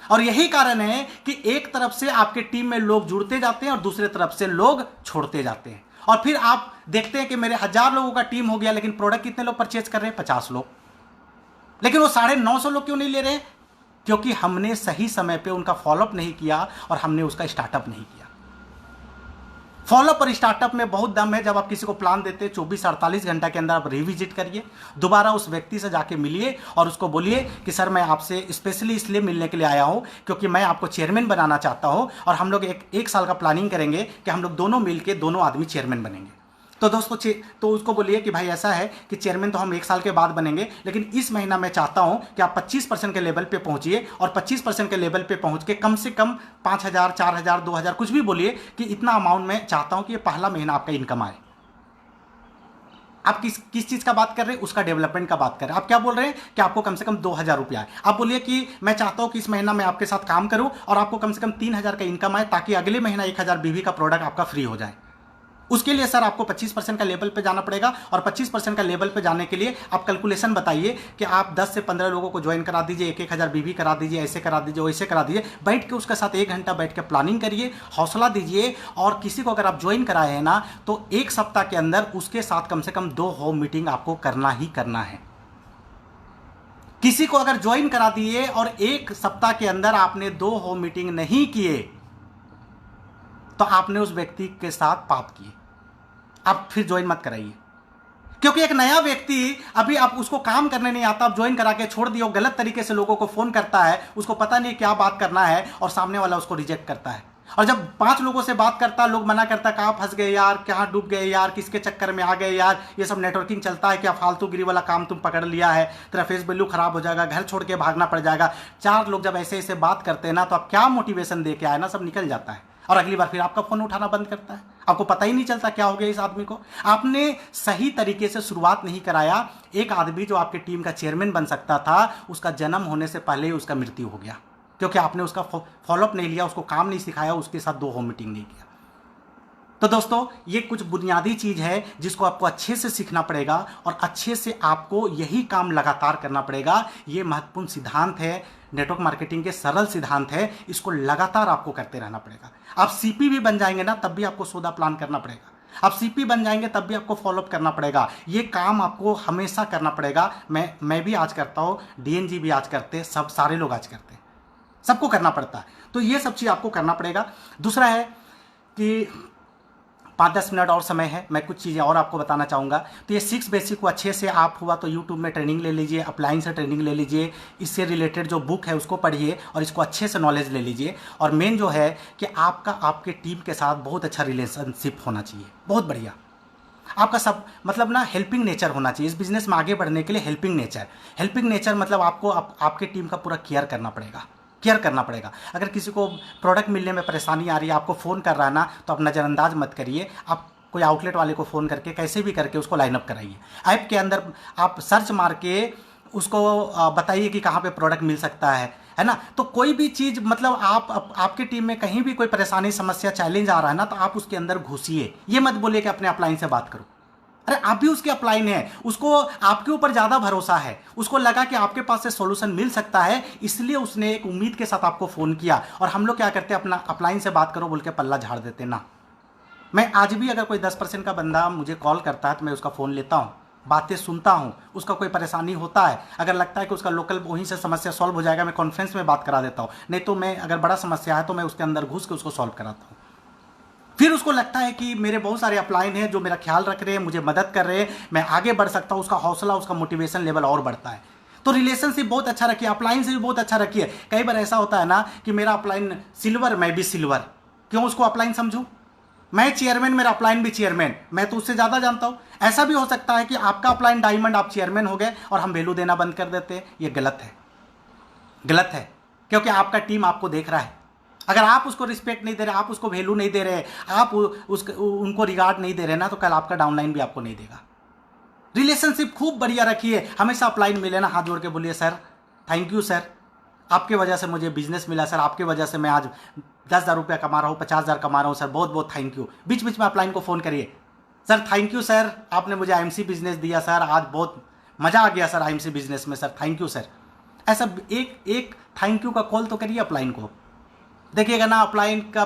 और यही कारण है कि एक तरफ से आपके टीम में लोग जुड़ते जाते हैं और दूसरे तरफ से लोग छोड़ते जाते हैं, और फिर आप देखते हैं कि मेरे 1000 लोगों का टीम हो गया, लेकिन प्रोडक्ट कितने लोग परचेज कर रहे हैं, 50 लोग, लेकिन वो 950 लोग क्यों नहीं ले रहे हैं, क्योंकि हमने सही समय पे उनका फॉलोअप नहीं किया और हमने उसका स्टार्टअप नहीं किया। फॉलोअप और स्टार्टअप में बहुत दम है। जब आप किसी को प्लान देते हैं 24-48 घंटा के अंदर आप रिविजिट करिए, दोबारा उस व्यक्ति से जाके मिलिए और उसको बोलिए कि सर मैं आपसे स्पेशली इसलिए मिलने के लिए आया हूं क्योंकि मैं आपको चेयरमैन बनाना चाहता हूं, और हम लोग एक साल का प्लानिंग करेंगे कि हम लोग दोनों मिलके दोनों आदमी चेयरमैन बनेंगे। तो दोस्तों तो उसको बोलिए कि भाई ऐसा है कि चेयरमैन तो हम 1 साल के बाद बनेंगे, लेकिन इस महीना मैं चाहता हूं कि आप 25% के लेवल पे पहुंचिए, और 25% के लेवल पे पहुंच के कम से कम 5000, 4000, 2000 कुछ भी बोलिए कि इतना अमाउंट मैं चाहता हूं कि ये पहला महीना आपका इनकम आए। आप किस चीज का बात कर रहे हैं, उसका डेवलपमेंट का बात कर रहे हैं। आप क्या बोल रहे हैं कि आपको कम से कम 2000 रुपया आए। आप बोलिए कि मैं चाहता हूं कि इस महीना मैं आपके साथ काम करूं और आपको कम से कम 3000 का इनकम आए, ताकि अगले महीना 1000 बीवी का प्रोडक्ट आपका फ्री हो जाए। उसके लिए सर आपको 25% का लेवल पे जाना पड़ेगा, और 25% का लेवल पे जाने के लिए आप कैलकुलेशन बताइए कि आप 10 से 15 लोगों को ज्वाइन करा दीजिए, 1000 बीवी करा दीजिए, ऐसे करा दीजिए, वैसे करा दीजिए। बैठ के उसके साथ 1 घंटा बैठ के प्लानिंग करिए, हौसला दीजिए। और किसी को अगर आप ज्वाइन कराए हैं ना, तो 1 सप्ताह के अंदर उसके साथ कम से कम 2 होम मीटिंग आपको करना ही करना है। किसी को अगर ज्वाइन करा दिए और 1 सप्ताह के अंदर आपने 2 होम मीटिंग नहीं किए, तो आपने उस व्यक्ति के साथ पाप किए। आप फिर ज्वाइन मत कराइए, क्योंकि एक नया व्यक्ति अभी आप उसको काम करने नहीं आता, आप ज्वाइन करा के छोड़ दिए, गलत तरीके से लोगों को फोन करता है, उसको पता नहीं क्या बात करना है, और सामने वाला उसको रिजेक्ट करता है। और जब 5 लोगों से बात करता, लोग मना करता, कहाँ फंस गए यार, कहाँ डूब गए यार, किसके चक्कर में आ गए यार, ये सब नेटवर्किंग चलता है क्या, फालतूगिरी वाला काम तुम पकड़ लिया है, तेरा फेस वैल्यू खराब हो जाएगा, घर छोड़ के भागना पड़ जाएगा। 4 लोग जब ऐसे ऐसे बात करते हैं ना, तो आप क्या मोटिवेशन दे के आए ना, सब निकल जाता है, और अगली बार फिर आपका फोन उठाना बंद करता है। आपको पता ही नहीं चलता क्या हो गया इस आदमी को। आपने सही तरीके से शुरुआत नहीं कराया। एक आदमी जो आपके टीम का चेयरमैन बन सकता था, उसका जन्म होने से पहले ही उसका मृत्यु हो गया, क्योंकि आपने उसका फॉलोअप नहीं लिया, उसको काम नहीं सिखाया, उसके साथ 2 होम मीटिंग नहीं किया। तो दोस्तों, ये कुछ बुनियादी चीज है जिसको आपको अच्छे से सीखना पड़ेगा, और अच्छे से आपको यही काम लगातार करना पड़ेगा। ये महत्वपूर्ण सिद्धांत है, नेटवर्क मार्केटिंग के सरल सिद्धांत है, इसको लगातार आपको करते रहना पड़ेगा। आप सीपी भी बन जाएंगे ना, तब भी आपको सौदा प्लान करना पड़ेगा। आप सीपी बन जाएंगे तब भी आपको फॉलोअप करना पड़ेगा। ये काम आपको हमेशा करना पड़ेगा। मैं भी आज करता हूँ, डीएनजी भी आज करते हैं, सब सारे लोग आज करते हैं, सबको करना पड़ता है। तो ये सब चीज़ आपको करना पड़ेगा। दूसरा है कि 5-10 मिनट और समय है, मैं कुछ चीज़ें और आपको बताना चाहूँगा। तो ये 6 बेसिक को अच्छे से आप हुआ तो यूट्यूब में ट्रेनिंग ले लीजिए, अपलाइन से ट्रेनिंग ले लीजिए, इससे रिलेटेड जो बुक है उसको पढ़िए और इसको अच्छे से नॉलेज ले लीजिए। और मेन जो है कि आपका आपके टीम के साथ बहुत अच्छा रिलेशनशिप होना चाहिए, बहुत बढ़िया। आपका सब मतलब ना हेल्पिंग नेचर होना चाहिए इस बिजनेस में आगे बढ़ने के लिए। हेल्पिंग नेचर मतलब आपको आपके टीम का पूरा केयर करना पड़ेगा। अगर किसी को प्रोडक्ट मिलने में परेशानी आ रही है, आपको फ़ोन कर रहा है ना, तो आप नज़रअंदाज मत करिए। आप कोई आउटलेट वाले को फ़ोन करके कैसे भी करके उसको लाइन अप कराइए। ऐप के अंदर आप सर्च मार के उसको बताइए कि कहाँ पे प्रोडक्ट मिल सकता है ना। तो कोई भी चीज़ मतलब आपके टीम में कहीं भी कोई परेशानी, समस्या, चैलेंज आ रहा है ना, तो आप उसके अंदर घुसिए। ये मत बोलिए कि अपने अपलाइन से बात करो। अरे आप भी उसके अपलाइन है, उसको आपके ऊपर ज़्यादा भरोसा है, उसको लगा कि आपके पास से सॉल्यूशन मिल सकता है, इसलिए उसने एक उम्मीद के साथ आपको फ़ोन किया। और हम लोग क्या करते हैं, अपना अपलाइन से बात करो बोल के पल्ला झाड़ देते ना। मैं आज भी अगर कोई 10% का बंदा मुझे कॉल करता है तो मैं उसका फ़ोन लेता हूँ, बातें सुनता हूँ, उसका कोई परेशानी होता है, अगर लगता है कि उसका लोकल वहीं से समस्या सॉल्व हो जाएगा, मैं कॉन्फ्रेंस में बात करा देता हूँ। नहीं तो मैं अगर बड़ा समस्या है तो मैं उसके अंदर घुस के उसको सॉल्व कराता हूँ। फिर उसको लगता है कि मेरे बहुत सारे अपलाइन हैं जो मेरा ख्याल रख रहे हैं, मुझे मदद कर रहे हैं, मैं आगे बढ़ सकता हूँ, उसका हौसला, उसका मोटिवेशन लेवल और बढ़ता है। तो रिलेशनशिप बहुत अच्छा रखिए, अपलाइन से भी बहुत अच्छा रखिए। कई बार ऐसा होता है ना कि मेरा अपलाइन सिल्वर, मैं भी सिल्वर, क्यों उसको अपलाइन समझूं? मैं चेयरमैन, मेरा अपलाइन भी चेयरमैन, मैं तो उससे ज़्यादा जानता हूँ। ऐसा भी हो सकता है कि आपका अपलाइन डायमंड, आप चेयरमैन हो गए और हम वैल्यू देना बंद कर देते हैं। ये गलत है, गलत है, क्योंकि आपका टीम आपको देख रहा है। अगर आप उसको रिस्पेक्ट नहीं दे रहे, आप उसको वैल्यू नहीं दे रहे, आप उनको रिगार्ड नहीं दे रहे ना, तो कल आपका डाउनलाइन भी आपको नहीं देगा। रिलेशनशिप खूब बढ़िया रखिए, हमेशा अपलाइन मिले ना, हाथ जोड़ के बोलिए सर थैंक यू सर, आपके वजह से मुझे बिजनेस मिला सर, आपके वजह से मैं आज 10,000 रुपया कमा रहा हूँ, 50,000 कमा रहा हूँ सर, बहुत बहुत थैंक यू। बीच बीच में अपलाइन को फ़ोन करिए, सर थैंक यू सर, आपने मुझे IMC बिजनेस दिया सर, आज बहुत मज़ा आ गया सर IMC बिजनेस में सर, थैंक यू सर। ऐसा एक एक थैंक यू का कॉल तो करिए अपलाइन को। देखिएगा ना, अपलाइन का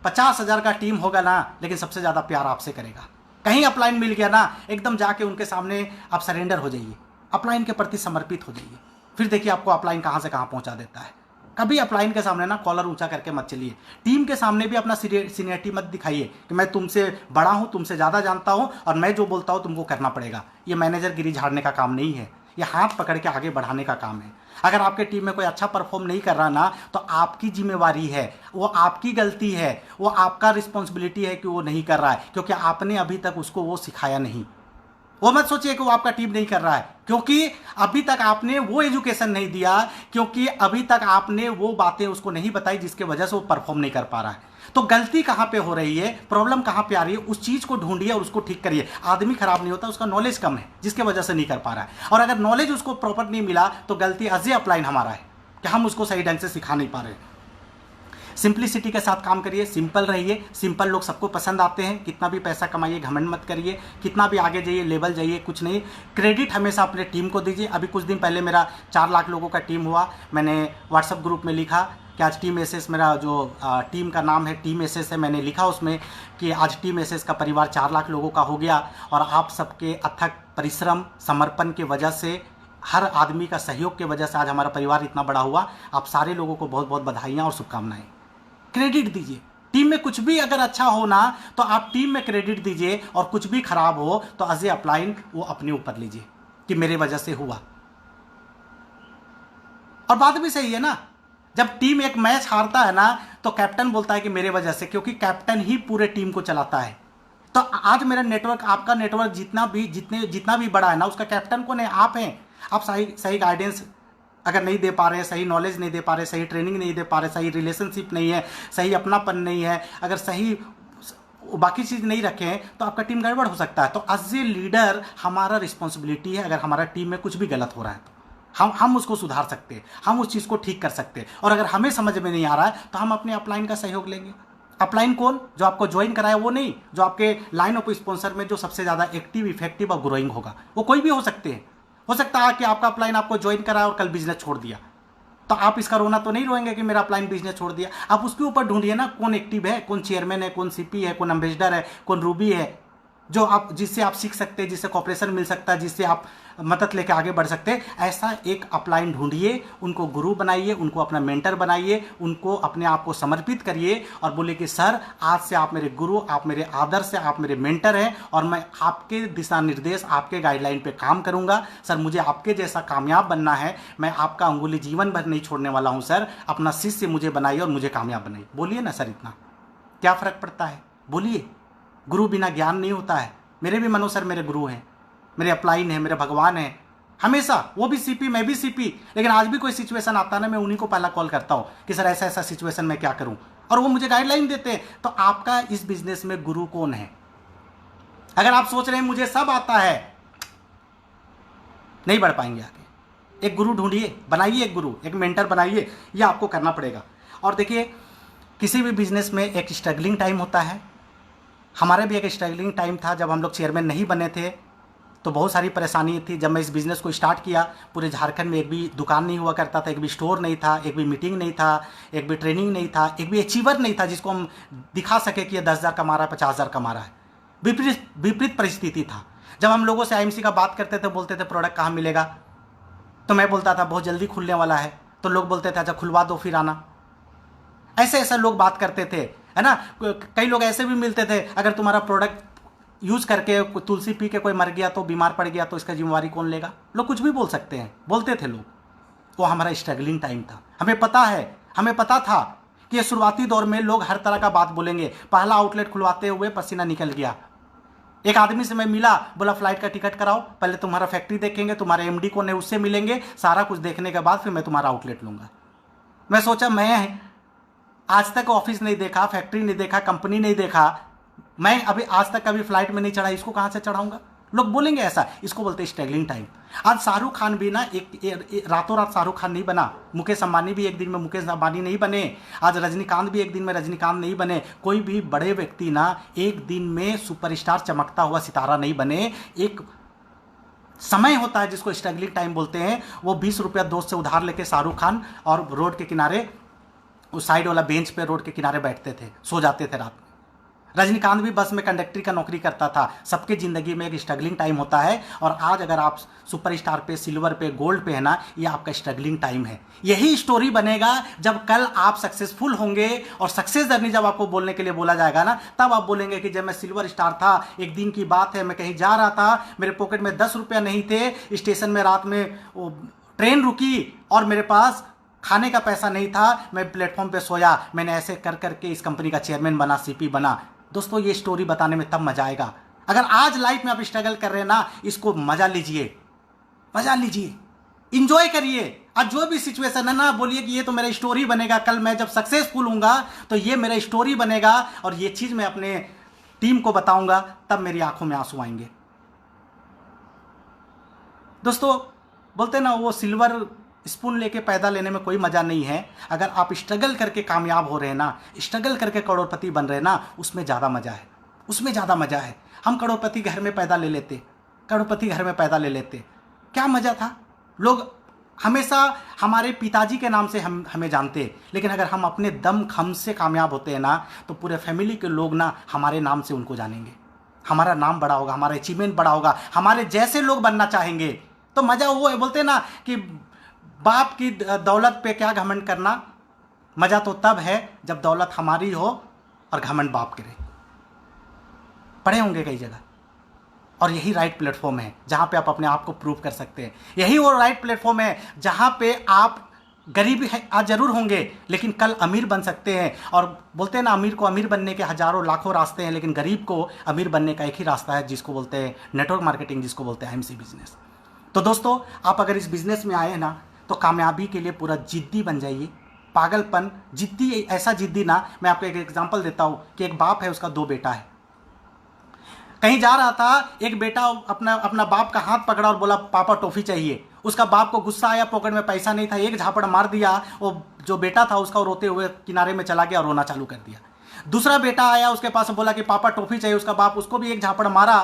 50,000 का टीम होगा ना, लेकिन सबसे ज़्यादा प्यार आपसे करेगा। कहीं अपलाइन मिल गया ना, एकदम जाके उनके सामने आप सरेंडर हो जाइए, अपलाइन के प्रति समर्पित हो जाइए। फिर देखिए आपको अपलाइन कहाँ से कहाँ पहुँचा देता है। कभी अपलाइन के सामने ना कॉलर ऊंचा करके मत चलिए। टीम के सामने भी अपना सीनियरिटी मत दिखाइए कि मैं तुमसे बड़ा हूँ, तुमसे ज़्यादा जानता हूँ और मैं जो बोलता हूँ तुमको करना पड़ेगा। ये मैनेजर गिरी झाड़ने का काम नहीं है, ये हाथ पकड़ के आगे बढ़ाने का काम है। अगर आपके टीम में कोई अच्छा परफॉर्म नहीं कर रहा ना, तो आपकी जिम्मेवारी है, वो आपकी गलती है, वो आपका रिस्पॉन्सिबिलिटी है कि वो नहीं कर रहा है, क्योंकि आपने अभी तक उसको वो सिखाया नहीं। वो मत सोचिए कि वो आपका टीम नहीं कर रहा है, क्योंकि अभी तक आपने वो एजुकेशन नहीं दिया, क्योंकि अभी तक आपने वो बातें उसको नहीं बताई जिसके वजह से वो परफॉर्म नहीं कर पा रहा है। तो गलती कहाँ पे हो रही है, प्रॉब्लम कहाँ पे आ रही है, उस चीज़ को ढूंढिए और उसको ठीक करिए। आदमी खराब नहीं होता, उसका नॉलेज कम है जिसके वजह से नहीं कर पा रहा है। और अगर नॉलेज उसको प्रॉपर नहीं मिला तो गलती एज ए अपलाइन हमारा है कि हम उसको सही ढंग से सिखा नहीं पा रहे। सिंप्लिसिटी के साथ काम करिए, सिंपल रहिए। सिंपल लोग सबको पसंद आते हैं। कितना भी पैसा कमाइए, घमंड मत करिए, कितना भी आगे जाइए, लेवल जाइए, कुछ नहीं। क्रेडिट हमेशा अपने टीम को दीजिए। अभी कुछ दिन पहले मेरा 4 लाख लोगों का टीम हुआ। मैंने व्हाट्सएप ग्रुप में लिखा कि आज टीम एसएस, मेरा जो टीम का नाम है टीम एसएस है, मैंने लिखा उसमें कि आज टीम एसएस का परिवार 4 लाख लोगों का हो गया। और आप सबके अथक परिश्रम, समर्पण की वजह से, हर आदमी का सहयोग की वजह से आज हमारा परिवार इतना बड़ा हुआ। आप सारे लोगों को बहुत बहुत बधाइयाँ और शुभकामनाएं। क्रेडिट दीजिए। टीम में कुछ भी अगर अच्छा हो ना, तो आप टीम में क्रेडिट दीजिए, और कुछ भी खराब हो तो एज ए अपलाइन वो अपने ऊपर लीजिए कि मेरे वजह से हुआ। और बात भी सही है ना, जब टीम एक मैच हारता है ना, तो कैप्टन बोलता है कि मेरे वजह से, क्योंकि कैप्टन ही पूरे टीम को चलाता है। तो आज मेरा नेटवर्क, आपका नेटवर्क जितना भी बड़ा है ना, उसका कैप्टन कौन है? आप हैं। आप सही गाइडेंस अगर नहीं दे पा रहे हैं, सही नॉलेज नहीं दे पा रहे, सही ट्रेनिंग नहीं दे पा रहे, सही रिलेशनशिप नहीं है, सही अपनापन नहीं है, अगर सही बाकी चीज़ नहीं रखे हैं, तो आपका टीम गड़बड़ हो सकता है। तो एज ए लीडर हमारा रिस्पॉन्सिबिलिटी है, अगर हमारा टीम में कुछ भी गलत हो रहा है तो हम उसको सुधार सकते हैं, हम उस चीज़ को ठीक कर सकते हैं। और अगर हमें समझ में नहीं आ रहा है तो हम अपने अपलाइन का सहयोग लेंगे। अपलाइन कौन? जो आपको ज्वाइन कराया वो नहीं, जो आपके लाइन ऑफ स्पॉन्सर में जो सबसे ज़्यादा एक्टिव, इफेक्टिव और ग्रोइंग होगा, वो कोई भी हो सकते हैं। हो सकता है कि आपका अपलाइन आपको ज्वाइन कराया और कल बिजनेस छोड़ दिया, तो आप इसका रोना तो नहीं रोएंगे कि मेरा अपलाइन बिजनेस छोड़ दिया। आप उसके ऊपर ढूंढिए ना, कौन एक्टिव है, कौन चेयरमैन है, कौन सीपी है, कौन एम्बेसडर है, कौन रूबी है, जो आप जिससे आप सीख सकते हैं, जिससे कॉपरेशन मिल सकता है, जिससे आप मदद लेके आगे बढ़ सकते हैं। ऐसा एक अपलाइन ढूंढिए, उनको गुरु बनाइए, उनको अपना मेंटर बनाइए, उनको अपने आप को समर्पित करिए और बोलिए कि सर आज से आप मेरे गुरु, आप मेरे आदर्श हैं, आप मेरे मेंटर हैं और मैं आपके दिशा निर्देश, आपके गाइडलाइन पे काम करूंगा। सर मुझे आपके जैसा कामयाब बनना है, मैं आपका अंगुली जीवन भर नहीं छोड़ने वाला हूं सर, अपना शिष्य मुझे बनाइए और मुझे कामयाब बनाइए। बोलिए ना सर, इतना क्या फ़र्क पड़ता है? बोलिए। गुरु बिना ज्ञान नहीं होता है। मेरे भी मनो सर मेरे गुरु हैं, मेरे अपलाइन हैं, मेरे भगवान हैं हमेशा। वो भी सीपी, मैं भी सीपी, लेकिन आज भी कोई सिचुएशन आता है ना, मैं उन्हीं को पहला कॉल करता हूँ कि सर ऐसा ऐसा सिचुएशन में क्या करूँ, और वो मुझे गाइडलाइन देते हैं। तो आपका इस बिजनेस में गुरु कौन है? अगर आप सोच रहे हैं मुझे सब आता है, नहीं बढ़ पाएंगे आगे। एक गुरु ढूंढिए, बनाइए एक गुरु, एक मेंटर बनाइए, यह आपको करना पड़ेगा। और देखिए, किसी भी बिजनेस में एक स्ट्रगलिंग टाइम होता है। हमारे भी एक स्ट्रगलिंग टाइम था, जब हम लोग चेयरमैन नहीं बने थे तो बहुत सारी परेशानी थी। जब मैं इस बिज़नेस को स्टार्ट किया, पूरे झारखंड में एक भी दुकान नहीं हुआ करता था, एक भी स्टोर नहीं था, एक भी मीटिंग नहीं था, एक भी ट्रेनिंग नहीं था, एक भी अचीवर नहीं था जिसको हम दिखा सके कि ये 10,000 कमा रहा है, 50,000 कमा रहा है। विपरीत परिस्थिति था। जब हम लोगों से IMC का बात करते थे, बोलते थे प्रोडक्ट कहाँ मिलेगा, तो मैं बोलता था बहुत जल्दी खुलने वाला है, तो लोग बोलते थे अच्छा खुलवा दो फिर आना। ऐसे ऐसे लोग बात करते थे। है ना। कई लोग ऐसे भी मिलते थे, अगर तुम्हारा प्रोडक्ट यूज करके तुलसी पी के कोई मर गया तो बीमार पड़ गया तो इसका जिम्मेवारी कौन लेगा। लोग कुछ भी बोल सकते हैं, बोलते थे लोग। वो हमारा स्ट्रगलिंग टाइम था। हमें पता था कि ये शुरुआती दौर में लोग हर तरह का बात बोलेंगे। पहला आउटलेट खुलवाते हुए पसीना निकल गया। एक आदमी से मैं मिला, बोला फ्लाइट का टिकट कराओ, पहले तुम्हारा फैक्ट्री देखेंगे, तुम्हारे एमडी कौन है उससे मिलेंगे, सारा कुछ देखने के बाद फिर मैं तुम्हारा आउटलेट लूंगा। मैं सोचा, मैं आज तक ऑफिस नहीं देखा, फैक्ट्री नहीं देखा, कंपनी नहीं देखा, मैं अभी आज तक कभी फ्लाइट में नहीं चढ़ा, इसको कहां से चढ़ाऊंगा। लोग बोलेंगे ऐसा, इसको बोलते हैं स्ट्रगलिंग टाइम। आज शाहरुख खान भी ना एक रातों रात शाहरुख खान नहीं बना, मुकेश अंबानी भी एक दिन में मुकेश अंबानी नहीं बने, आज रजनीकांत भी एक दिन में रजनीकांत नहीं बने, कोई भी बड़े व्यक्ति ना एक दिन में सुपरस्टार चमकता हुआ सितारा नहीं बने। एक समय होता है जिसको स्ट्रगलिंग टाइम बोलते हैं। वो 20 रुपया दोस्त से उधार लेके शाहरुख खान और रोड के किनारे उस साइड वाला बेंच पे रोड के किनारे बैठते थे, सो जाते थे रात में। रजनीकांत भी बस में कंडक्टरी का नौकरी करता था। सबके ज़िंदगी में एक स्ट्रगलिंग टाइम होता है, और आज अगर आप सुपरस्टार पे, सिल्वर पे, गोल्ड पे है ना, ये आपका स्ट्रगलिंग टाइम है। यही स्टोरी बनेगा जब कल आप सक्सेसफुल होंगे, और सक्सेस जर्नी जब आपको बोलने के लिए बोला जाएगा ना, तब आप बोलेंगे कि जब मैं सिल्वर स्टार था, एक दिन की बात है, मैं कहीं जा रहा था, मेरे पॉकेट में 10 रुपया नहीं थे, स्टेशन में रात में ट्रेन रुकी और मेरे पास खाने का पैसा नहीं था, मैं प्लेटफॉर्म पे सोया, मैंने ऐसे कर करके इस कंपनी का चेयरमैन बना, सीपी बना। दोस्तों, ये स्टोरी बताने में तब मजा आएगा। अगर आज लाइफ में आप स्ट्रगल कर रहे हैं ना, इसको मजा लीजिए, इंजॉय करिए। आज जो भी सिचुएशन है ना, बोलिए कि ये तो मेरा स्टोरी बनेगा, कल मैं जब सक्सेसफुल हूंगा तो ये मेरा स्टोरी बनेगा, और ये चीज मैं अपने टीम को बताऊंगा, तब मेरी आंखों में आंसू आएंगे। दोस्तों, बोलते ना, वो सिल्वर स्पून लेके पैदा लेने में कोई मजा नहीं है। अगर आप स्ट्रगल करके कामयाब हो रहे हैं ना, स्ट्रगल करके करोड़पति बन रहे हैं ना, उसमें ज़्यादा मजा है। हम करोड़पति घर में पैदा ले लेते, क्या मजा था। लोग हमेशा हमारे पिताजी के नाम से हमें जानते, लेकिन अगर हम अपने दम खम से कामयाब होते हैं ना, तो पूरे फैमिली के लोग ना हमारे नाम से उनको जानेंगे। हमारा नाम बड़ा होगा, हमारा अचीवमेंट बड़ा होगा, हमारे जैसे लोग बनना चाहेंगे। तो मजा वो है, बोलते ना कि बाप की दौलत पे क्या घमंड करना, मजा तो तब है जब दौलत हमारी हो और घमंड बाप करे। पढ़े होंगे कई जगह, और यही राइट प्लेटफॉर्म है जहां पे आप अपने आप को प्रूव कर सकते हैं। यही वो राइट प्लेटफॉर्म है जहां पे आप गरीब आज जरूर होंगे, लेकिन कल अमीर बन सकते हैं। और बोलते हैं ना, अमीर को अमीर बनने के हजारों लाखों रास्ते हैं, लेकिन गरीब को अमीर बनने का एक ही रास्ता है, जिसको बोलते हैं नेटवर्क मार्केटिंग, जिसको बोलते हैं एमसी बिजनेस। तो दोस्तों, आप अगर इस बिजनेस में आए हैं ना, तो कामयाबी के लिए पूरा जिद्दी बन जाइए। पागलपन, जिद्दी, ऐसा जिद्दी ना, मैं आपको एक एग्जांपल देता हूं कि एक बाप है, उसका 2 बेटा है। कहीं जा रहा था, एक बेटा अपना बाप का हाथ पकड़ा और बोला पापा टॉफी चाहिए। उसका बाप को गुस्सा आया, पॉकेट में पैसा नहीं था, एक झापड़ मार दिया। वो जो बेटा था उसका, रोते हुए किनारे में चला गया और रोना चालू कर दिया। दूसरा बेटा आया, उसके पास बोला कि पापा टॉफी चाहिए। उसका बाप उसको भी एक झापड़ मारा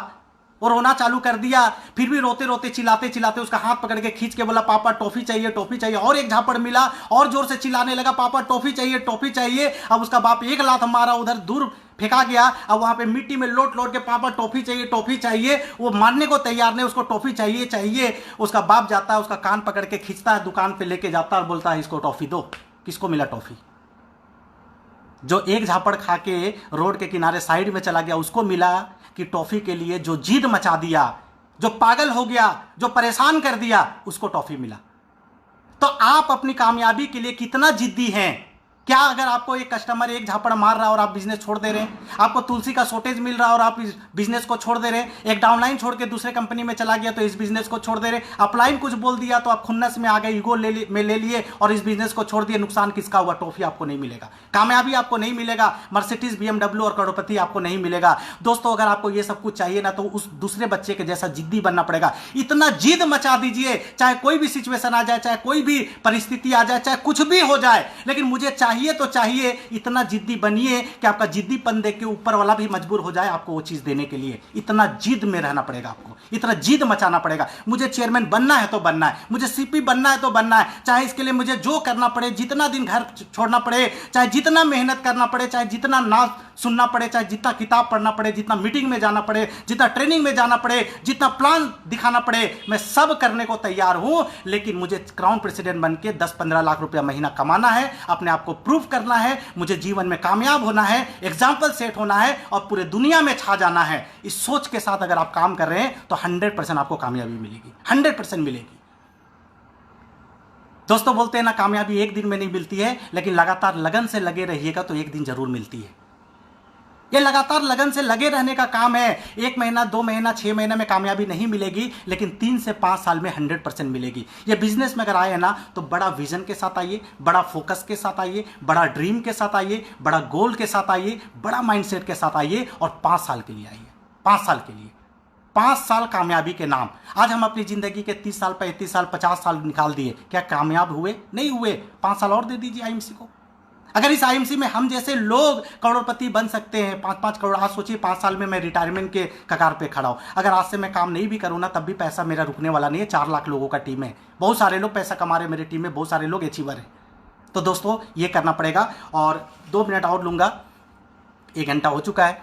और रोना चालू कर दिया। फिर भी रोते रोते, चिल्लाते चिल्लाते उसका हाथ पकड़ के खींच के बोला पापा टॉफी चाहिए। और एक झापड़ मिला, और जोर से चिल्लाने लगा पापा टॉफी चाहिए। अब उसका बाप एक लात मारा, उधर दूर फेंका गया। अब वहां पे मिट्टी में लोट के पापा टॉफी चाहिए। वो मानने को तैयार नहीं, उसको टॉफी चाहिए। उसका बाप जाता है, उसका कान पकड़ के खींचता है, दुकान पे लेके जाता है और बोलता है इसको टॉफी दो। किसको मिला टॉफी? जो एक झापड़ खा के रोड के किनारे साइड में चला गया, उसको मिला कि टॉफी के लिए जो जिद मचा दिया, जो पागल हो गया, जो परेशान कर दिया, उसको टॉफी मिला। तो आप अपनी कामयाबी के लिए कितना जिद्दी हैं? क्या अगर आपको एक कस्टमर एक झापड़ मार रहा है और आप बिजनेस छोड़ दे रहे हैं? आपको तुलसी का शॉर्टेज मिल रहा है और आप इस बिजनेस को छोड़ दे रहे हैं? एक डाउनलाइन छोड़ के दूसरे कंपनी में चला गया तो इस बिजनेस को छोड़ दे रहे हैं? अपलाइन कुछ बोल दिया तो आप खुन्नस में आ गए, ईगो ले लिए और इस बिजनेस को छोड़ दिए। नुकसान किसका हुआ? टॉफी आपको नहीं मिलेगा, कामयाबी आपको नहीं मिलेगा, मर्सिडीज BMW और करोड़पति आपको नहीं मिलेगा। दोस्तों, अगर आपको ये सब कुछ चाहिए ना, तो उस दूसरे बच्चे के जैसा जिद्दी बनना पड़ेगा। इतना जिद मचा दीजिए, चाहे कोई भी सिचुएशन आ जाए, चाहे कोई भी परिस्थिति आ जाए, चाहे कुछ भी हो जाए, लेकिन मुझे चाहिए तो चाहिए। इतना जिद्दी बनिए कि आपका जिद्दीपन देख के ऊपर वाला भी मजबूर हो जाए आपको वो चीज देने के लिए। इतना जिद में रहना पड़ेगा आपको, इतना जिद मचाना पड़ेगा। मुझे चेयरमैन बनना है तो बनना है, मुझे सीपी बनना है तो बनना है, चाहे इसके लिए मुझे जो करना पड़े, जितना दिन घर छोड़ना पड़े, चाहे जितना मेहनत करना पड़े, चाहे जितना ना सुनना पड़े, चाहे जितना किताब पढ़ना पड़े, जितना मीटिंग में जाना पड़े, जितना ट्रेनिंग में जाना पड़े, जितना प्लान दिखाना पड़े, मैं सब करने को तैयार हूं। लेकिन मुझे क्राउन प्रेसिडेंट बन के 10-15 लाख रुपया महीना कमाना है, अपने आप को प्रूव करना है, मुझे जीवन में कामयाब होना है, एग्जाम्पल सेट होना है और पूरे दुनिया में छा जाना है। इस सोच के साथ अगर आप काम कर रहे हैं तो 100% आपको कामयाबी मिलेगी, 100% मिलेगी। दोस्तों बोलते हैं ना, कामयाबी एक दिन में नहीं मिलती है, लेकिन लगातार लगन से लगे रहिएगा तो एक दिन जरूर मिलती है। ये लगातार लगन से लगे रहने का काम है। 1 महीना, 2 महीना, 6 महीने में कामयाबी नहीं मिलेगी, लेकिन 3 से 5 साल में 100% मिलेगी। ये बिजनेस में अगर आए ना तो बड़ा विजन के साथ आइए, बड़ा फोकस के साथ आइए, बड़ा ड्रीम के साथ आइए, बड़ा गोल के साथ आइए, बड़ा माइंडसेट के साथ आइए और 5 साल के लिए आइए। 5 साल के लिए, 5 साल कामयाबी के नाम। आज हम अपनी जिंदगी के 30 साल, 35 साल, 50 साल निकाल दिए, क्या कामयाब हुए? नहीं हुए। 5 साल और दे दीजिए आईएमसी को। अगर इस आईएमसी में हम जैसे लोग करोड़पति बन सकते हैं, 5-5 करोड़। आज सोचिए 5 साल में मैं रिटायरमेंट के कगार पे खड़ा हूं। अगर आज से मैं काम नहीं भी करूं ना, तब भी पैसा मेरा रुकने वाला नहीं है। 4 लाख लोगों का टीम है, बहुत सारे लोग पैसा कमा रहे हैं मेरी टीम में, बहुत सारे लोग अचीवर हैं। तो दोस्तों ये करना पड़ेगा। और 2 मिनट और लूंगा, 1 घंटा हो चुका है।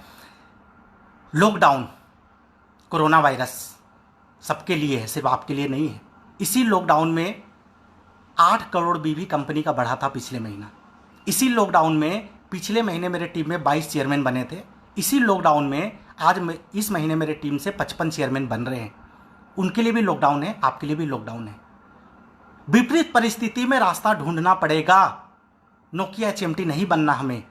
लॉकडाउन, कोरोना वायरस सबके लिए है, सिर्फ आपके लिए नहीं है। इसी लॉकडाउन में 8 करोड़ बीवी कंपनी का बढ़ा था पिछले महीना। इसी लॉकडाउन में पिछले महीने मेरे टीम में 22 चेयरमैन बने थे। इसी लॉकडाउन में आज इस महीने मेरे टीम से 55 चेयरमैन बन रहे हैं। उनके लिए भी लॉकडाउन है, आपके लिए भी लॉकडाउन है। विपरीत परिस्थिति में रास्ता ढूंढना पड़ेगा, नोकिया एचएमटी नहीं बनना हमें।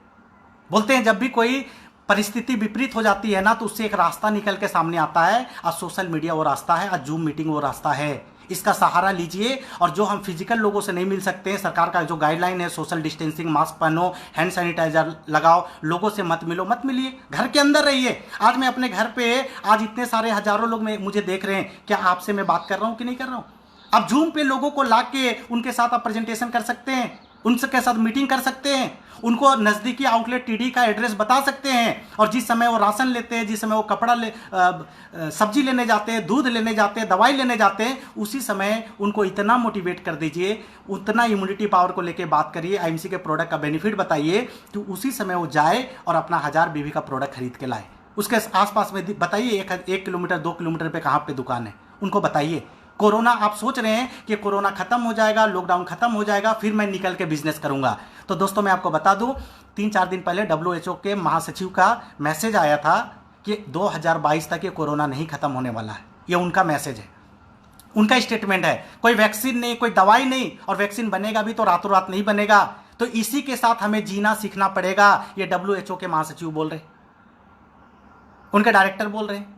बोलते हैं जब भी कोई परिस्थिति विपरीत हो जाती है ना, तो उससे एक रास्ता निकल के सामने आता है। आज सोशल मीडिया वो रास्ता है, आज जूम मीटिंग वो रास्ता है। इसका सहारा लीजिए। और जो हम फिजिकल लोगों से नहीं मिल सकते हैं, सरकार का जो गाइडलाइन है, सोशल डिस्टेंसिंग, मास्क पहनो, हैंड सैनिटाइजर लगाओ, लोगों से मत मिलो, मत मिलिए, घर के अंदर रहिए। आज मैं अपने घर पे, आज इतने सारे हजारों लोग मुझे देख रहे हैं, क्या आपसे मैं बात कर रहा हूँ कि नहीं कर रहा हूँ? आप जूम पे लोगों को ला के उनके साथ आप प्रेजेंटेशन कर सकते हैं, उनके साथ मीटिंग कर सकते हैं, उनको नज़दीकी आउटलेट टीडी का एड्रेस बता सकते हैं। और जिस समय वो राशन लेते हैं, जिस समय वो कपड़ा सब्जी लेने जाते हैं, दूध लेने जाते हैं, दवाई लेने जाते हैं, उसी समय उनको इतना मोटिवेट कर दीजिए, उतना इम्यूनिटी पावर को लेके बात करिए, आईएमसी के प्रोडक्ट का बेनिफिट बताइए, तो उसी समय वो जाए और अपना 1000 बीवी का प्रोडक्ट खरीद के लाए। उसके आसपास में बताइए 1 किलोमीटर 2 किलोमीटर पे कहाँ पे दुकान है, उनको बताइए। कोरोना, आप सोच रहे हैं कि कोरोना खत्म हो जाएगा, लॉकडाउन खत्म हो जाएगा, फिर मैं निकल के बिजनेस करूंगा। तो दोस्तों मैं आपको बता दूं, 3-4 दिन पहले WHO के महासचिव का मैसेज आया था कि 2022 तक ये कोरोना नहीं खत्म होने वाला है। ये उनका मैसेज है, उनका स्टेटमेंट है। कोई वैक्सीन नहीं, कोई दवाई नहीं, और वैक्सीन बनेगा भी तो रातों रात नहीं बनेगा। तो इसी के साथ हमें जीना सीखना पड़ेगा। ये WHO के महासचिव बोल रहे, उनके डायरेक्टर बोल रहे हैं।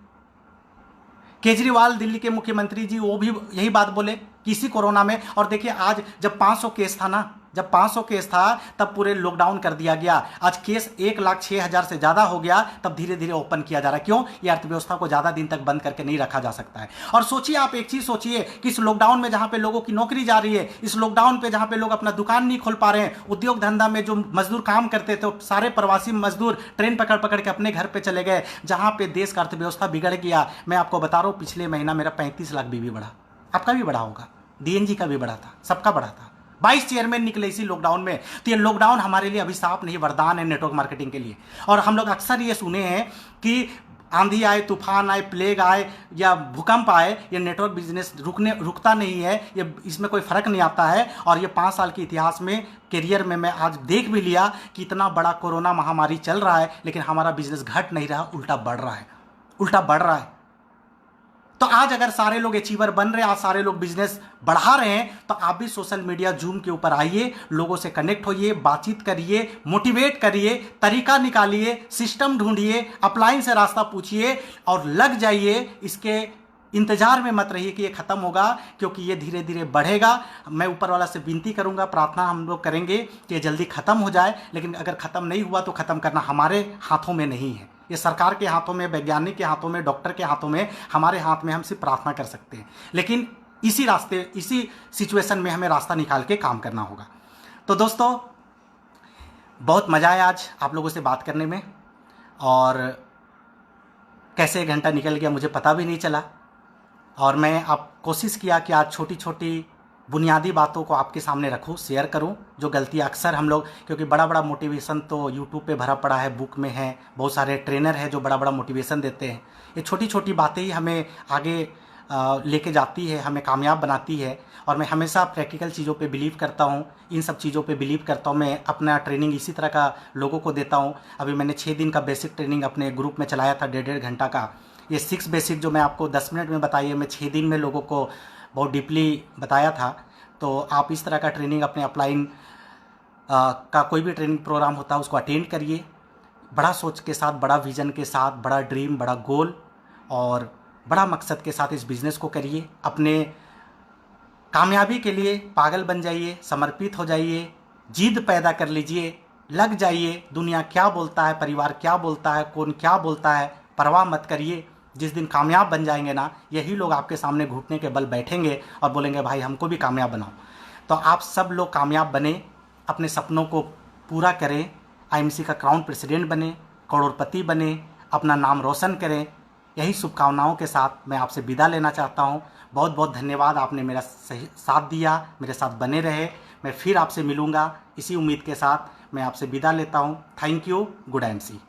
केजरीवाल दिल्ली के मुख्यमंत्री जी, वो भी यही बात बोले कि इसी कोरोना में। और देखिए आज जब 500 केस था ना, जब 500 केस था तब पूरे लॉकडाउन कर दिया गया। आज केस 1,06,000 से ज़्यादा हो गया, तब धीरे धीरे ओपन किया जा रहा है। क्यों? ये अर्थव्यवस्था को ज़्यादा दिन तक बंद करके नहीं रखा जा सकता है। और सोचिए, आप एक चीज़ सोचिए कि इस लॉकडाउन में जहाँ पे लोगों की नौकरी जा रही है, इस लॉकडाउन पे जहाँ पे लोग अपना दुकान नहीं खोल पा रहे हैं, उद्योग धंधा में जो मजदूर काम करते थे, सारे प्रवासी मजदूर ट्रेन पकड़ पकड़ के अपने घर पर चले गए, जहाँ पे देश का अर्थव्यवस्था बिगड़ गया। मैं आपको बता रहा हूँ, पिछले महीना मेरा 35 लाख बीवी बढ़ा, आपका भी बढ़ा होगा, डीएनजी का भी बढ़ा था, सबका बढ़ा था। 22 चेयरमैन निकले इसी लॉकडाउन में। तो ये लॉकडाउन हमारे लिए अभिशाप नहीं, वरदान है नेटवर्क मार्केटिंग के लिए। और हम लोग अक्सर ये सुने हैं कि आंधी आए, तूफान आए, प्लेग आए या भूकंप आए, ये नेटवर्क बिजनेस रुकता नहीं है, ये इसमें कोई फर्क नहीं आता है। और ये 5 साल के इतिहास में, करियर में मैं आज देख भी लिया कि इतना बड़ा कोरोना महामारी चल रहा है, लेकिन हमारा बिजनेस घट नहीं रहा, उल्टा बढ़ रहा है, उल्टा बढ़ रहा है। तो आज अगर सारे लोग अचीवर बन रहे हैं, आज सारे लोग बिजनेस बढ़ा रहे हैं, तो आप भी सोशल मीडिया जूम के ऊपर आइए, लोगों से कनेक्ट होइए, बातचीत करिए, मोटिवेट करिए, तरीका निकालिए, सिस्टम ढूंढिए, अपलाइन से रास्ता पूछिए और लग जाइए। इसके इंतजार में मत रहिए कि ये खत्म होगा, क्योंकि ये धीरे धीरे बढ़ेगा। मैं ऊपर वाला से विनती करूंगा, प्रार्थना हम लोग करेंगे कि ये जल्दी खत्म हो जाए। लेकिन अगर खत्म नहीं हुआ तो खत्म करना हमारे हाथों में नहीं है, ये सरकार के हाथों में, वैज्ञानिक के हाथों में, डॉक्टर के हाथों में, हमारे हाथ में। हम सिर्फ प्रार्थना कर सकते हैं, लेकिन इसी रास्ते, इसी सिचुएशन में हमें रास्ता निकाल के काम करना होगा। तो दोस्तों बहुत मज़ा आया आज आप लोगों से बात करने में, और कैसे 1 घंटा निकल गया मुझे पता भी नहीं चला। और मैं आप कोशिश किया कि आज छोटी छोटी बुनियादी बातों को आपके सामने रखूं, शेयर करूं। जो गलती अक्सर हम लोग, क्योंकि बड़ा बड़ा मोटिवेशन तो यूट्यूब पे भरा पड़ा है, बुक में है, बहुत सारे ट्रेनर हैं जो बड़ा बड़ा मोटिवेशन देते हैं। ये छोटी छोटी बातें ही हमें आगे लेके जाती है, हमें कामयाब बनाती है। और मैं हमेशा प्रैक्टिकल चीज़ों पे बिलीव करता हूँ, इन सब चीज़ों पे बिलीव करता हूँ। मैं अपना ट्रेनिंग इसी तरह का लोगों को देता हूँ। अभी मैंने 6 दिन का बेसिक ट्रेनिंग अपने ग्रुप में चलाया था, 1.5 घंटा का। ये 6 बेसिक जो मैं आपको 10 मिनट में बताई है, मैं 6 दिन में लोगों को बहुत डीपली बताया था। तो आप इस तरह का ट्रेनिंग अपने अपलाइन का कोई भी ट्रेनिंग प्रोग्राम होता है उसको अटेंड करिए, बड़ा सोच के साथ, बड़ा विज़न के साथ, बड़ा ड्रीम, बड़ा गोल और बड़ा मकसद के साथ इस बिज़नेस को करिए। अपने कामयाबी के लिए पागल बन जाइए, समर्पित हो जाइए, जिद पैदा कर लीजिए, लग जाइए। दुनिया क्या बोलता है, परिवार क्या बोलता है, कौन क्या बोलता है, परवाह मत करिए। जिस दिन कामयाब बन जाएंगे ना, यही लोग आपके सामने घुटने के बल बैठेंगे और बोलेंगे भाई हमको भी कामयाब बनाओ। तो आप सब लोग कामयाब बने, अपने सपनों को पूरा करें, आईएमसी का क्राउन प्रेसिडेंट बने, करोड़पति बने, अपना नाम रोशन करें। यही शुभकामनाओं के साथ मैं आपसे विदा लेना चाहता हूँ। बहुत बहुत धन्यवाद, आपने मेरा सही साथ दिया, मेरे साथ बने रहे। मैं फिर आपसे मिलूँगा इसी उम्मीद के साथ। मैं आपसे विदा लेता हूँ। Thank you. Good MC.